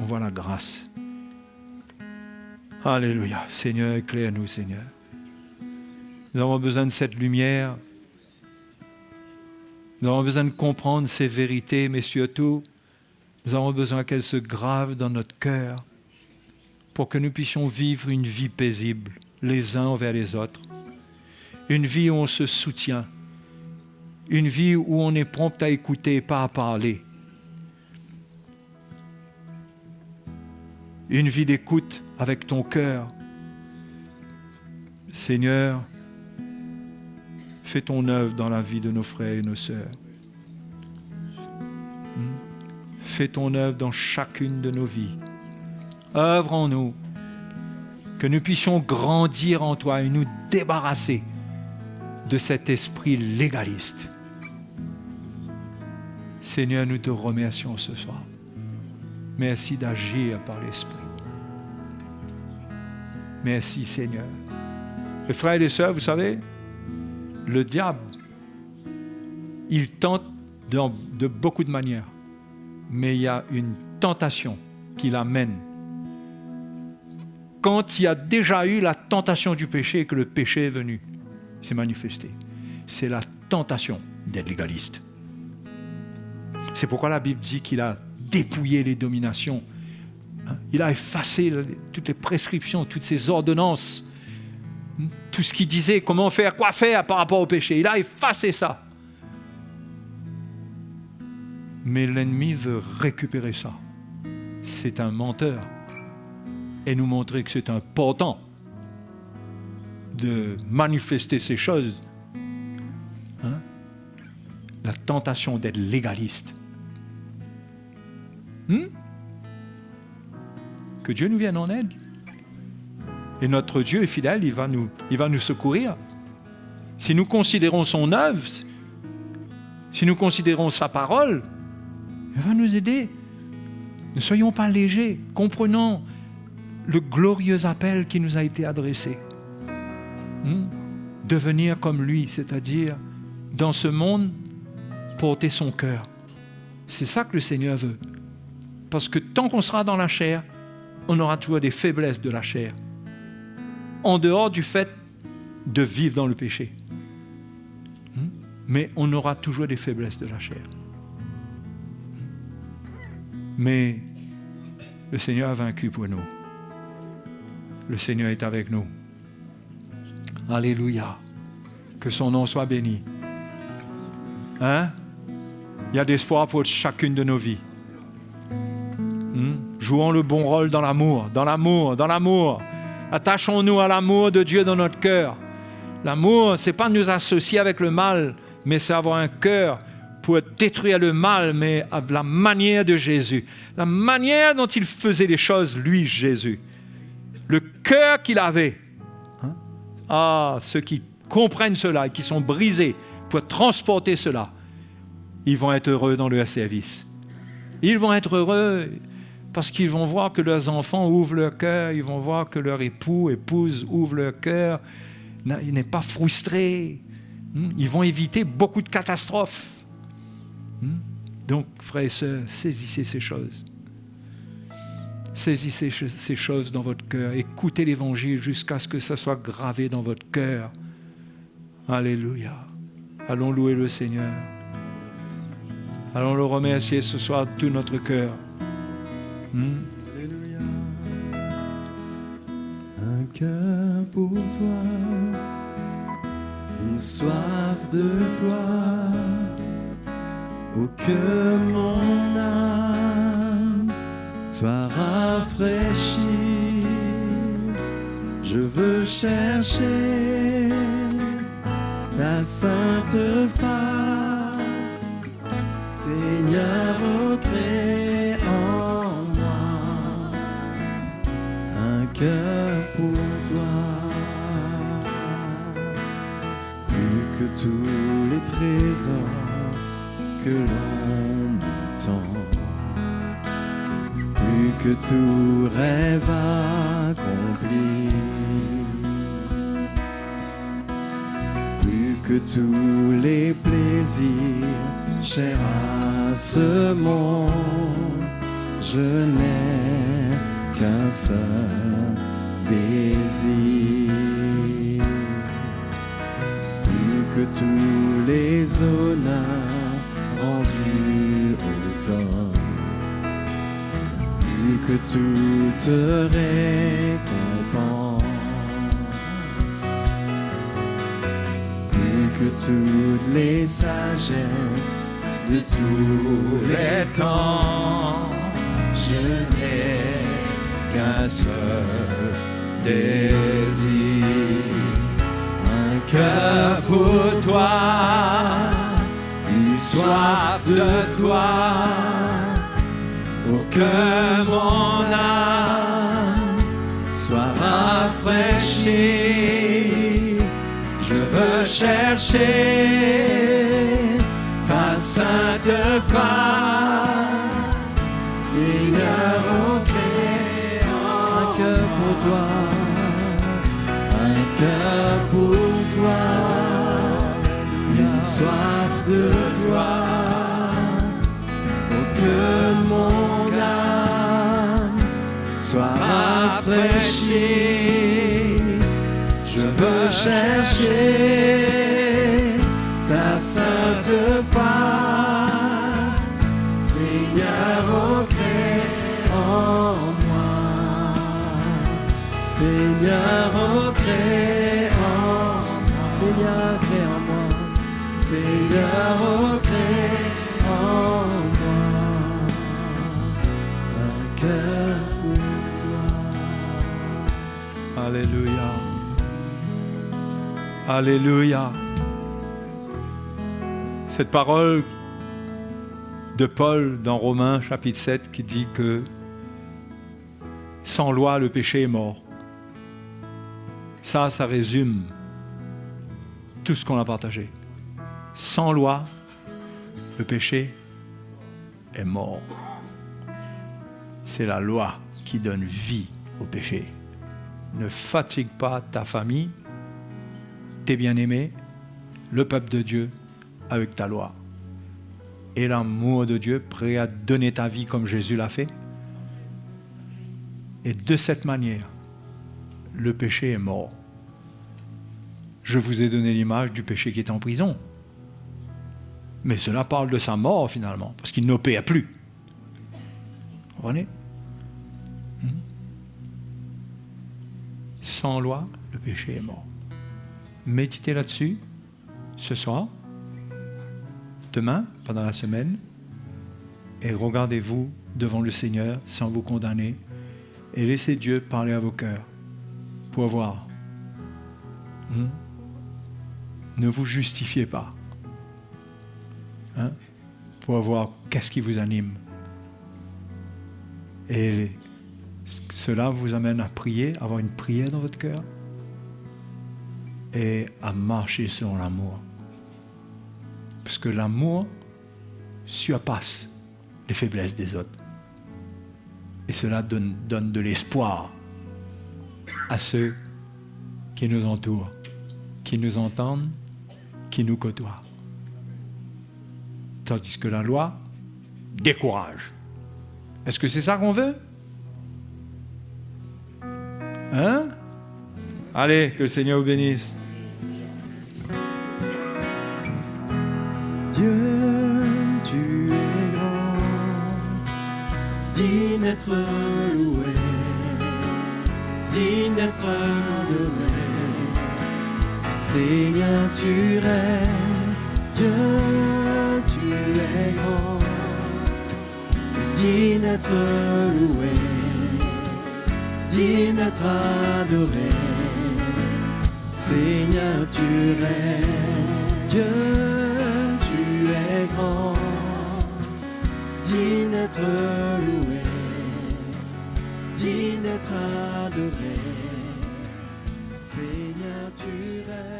Speaker 3: On voit la grâce. Alléluia. Seigneur, éclaire-nous, Seigneur. Nous avons besoin de cette lumière. Nous avons besoin de comprendre ces vérités, mais surtout, nous avons besoin qu'elles se gravent dans notre cœur pour que nous puissions vivre une vie paisible, les uns envers les autres. Une vie où on se soutient. Une vie où on est prompt à écouter et pas à parler. Une vie d'écoute avec ton cœur. Seigneur, fais ton œuvre dans la vie de nos frères et nos sœurs. Fais ton œuvre dans chacune de nos vies. Œuvre en nous. Que nous puissions grandir en toi et nous débarrasser de cet esprit légaliste. Seigneur, nous te remercions ce soir. Merci d'agir par l'Esprit. Merci, Seigneur. Les frères et les sœurs, vous savez, le diable, il tente de beaucoup de manières. Mais il y a une tentation qui l'amène. Quand il y a déjà eu la tentation du péché et que le péché est venu, s'est manifesté. C'est la tentation d'être légaliste. C'est pourquoi la Bible dit qu'il a dépouillé les dominations. Il a effacé toutes les prescriptions, toutes ces ordonnances, tout ce qui disait comment faire, quoi faire par rapport au péché. Il a effacé ça. Mais l'ennemi veut récupérer ça. C'est un menteur. Et nous montrer que c'est important de manifester ces choses. La tentation d'être légaliste. Que Dieu nous vienne en aide. Et notre Dieu est fidèle, il va nous secourir. Si nous considérons son œuvre, si nous considérons sa parole, il va nous aider. Ne soyons pas légers, comprenons le glorieux appel qui nous a été adressé. Devenir comme lui, c'est-à-dire dans ce monde, porter son cœur. C'est ça que le Seigneur veut. Parce que tant qu'on sera dans la chair, on aura toujours des faiblesses de la chair. En dehors du fait de vivre dans le péché. Mais on aura toujours des faiblesses de la chair. Mais le Seigneur a vaincu pour nous. Le Seigneur est avec nous. Alléluia. Que son nom soit béni. Hein? Il y a d'espoir pour chacune de nos vies. Jouons le bon rôle dans l'amour, dans l'amour, dans l'amour. Attachons-nous à l'amour de Dieu dans notre cœur. L'amour, ce n'est pas nous associer avec le mal, mais c'est avoir un cœur pour détruire le mal, mais à la manière de Jésus. La manière dont il faisait les choses, lui, Jésus. Le cœur qu'il avait. Ceux qui comprennent cela et qui sont brisés pour transporter cela, ils vont être heureux dans leur service. Ils vont être heureux parce qu'ils vont voir que leurs enfants ouvrent leur cœur, ils vont voir que leur épouse ouvre leur cœur, il n'est pas frustré. Ils vont éviter beaucoup de catastrophes. Donc, frères et sœurs, saisissez ces choses. Saisissez ces choses dans votre cœur. Écoutez l'Évangile jusqu'à ce que ça soit gravé dans votre cœur. Alléluia. Allons louer le Seigneur. Allons le remercier ce soir de tout notre cœur.
Speaker 2: Alléluia. Un cœur pour toi, une soif de toi, oh que mon âme soit rafraîchie. Je veux chercher ta sainte face, Seigneur, crée en moi un cœur pour toi. Plus que tous les trésors que l'on me tend, plus que tout rêve accompli, plus que tous les plaisirs chers à ce monde, je n'ai qu'un seul désir. Plus que tous les honneurs rendus aux hommes, plus que toute récompense, plus que toutes les sagesses de tous les temps, je n'ai qu'un seul désir. Un cœur pour toi, une soif de toi, pour que mon âme soit rafraîchie. Je veux chercher ta sainte face, Seigneur, ô créant. Un cœur pour toi, un cœur pour toi, une soif de toi, pour que mon âme soit rafraîchie. Je veux chercher ta sainte face, Seigneur, ô crée en moi, Seigneur, ô crée en moi, Seigneur, crée en moi, Seigneur, ô crée en moi, un cœur pour toi.
Speaker 3: Alléluia. Alléluia. Cette parole de Paul dans Romains chapitre 7 qui dit que sans loi, le péché est mort. Ça résume tout ce qu'on a partagé. Sans loi, le péché est mort. C'est la loi qui donne vie au péché. Ne fatigue pas ta famille, tes bien-aimés, le peuple de Dieu avec ta loi. Et l'amour de Dieu, prêt à donner ta vie comme Jésus l'a fait. Et de cette manière, le péché est mort. Je vous ai donné l'image du péché qui est en prison. Mais cela parle de sa mort finalement, parce qu'il n'opère plus. Vous comprenez ? Sans loi, le péché est mort. Méditez là-dessus ce soir, demain, pendant la semaine, et regardez-vous devant le Seigneur sans vous condamner et laissez Dieu parler à vos cœurs pour voir. Ne vous justifiez pas. Pour voir qu'est-ce qui vous anime. Et cela vous amène à prier, à avoir une prière dans votre cœur et à marcher selon l'amour. Parce que l'amour surpasse les faiblesses des autres. Et cela donne de l'espoir à ceux qui nous entourent, qui nous entendent, qui nous côtoient. Tandis que la loi décourage. Est-ce que c'est ça qu'on veut? Allez, que le Seigneur vous bénisse.
Speaker 2: Dieu, tu es grand, digne d'être loué, digne d'être adoré. Seigneur, tu règnes, Dieu, tu es grand, digne d'être loué, digne d'être adoré. Seigneur, tu règnes, Dieu, tu es grand, digne d'être loué, digne d'être adoré. Seigneur, tu règnes.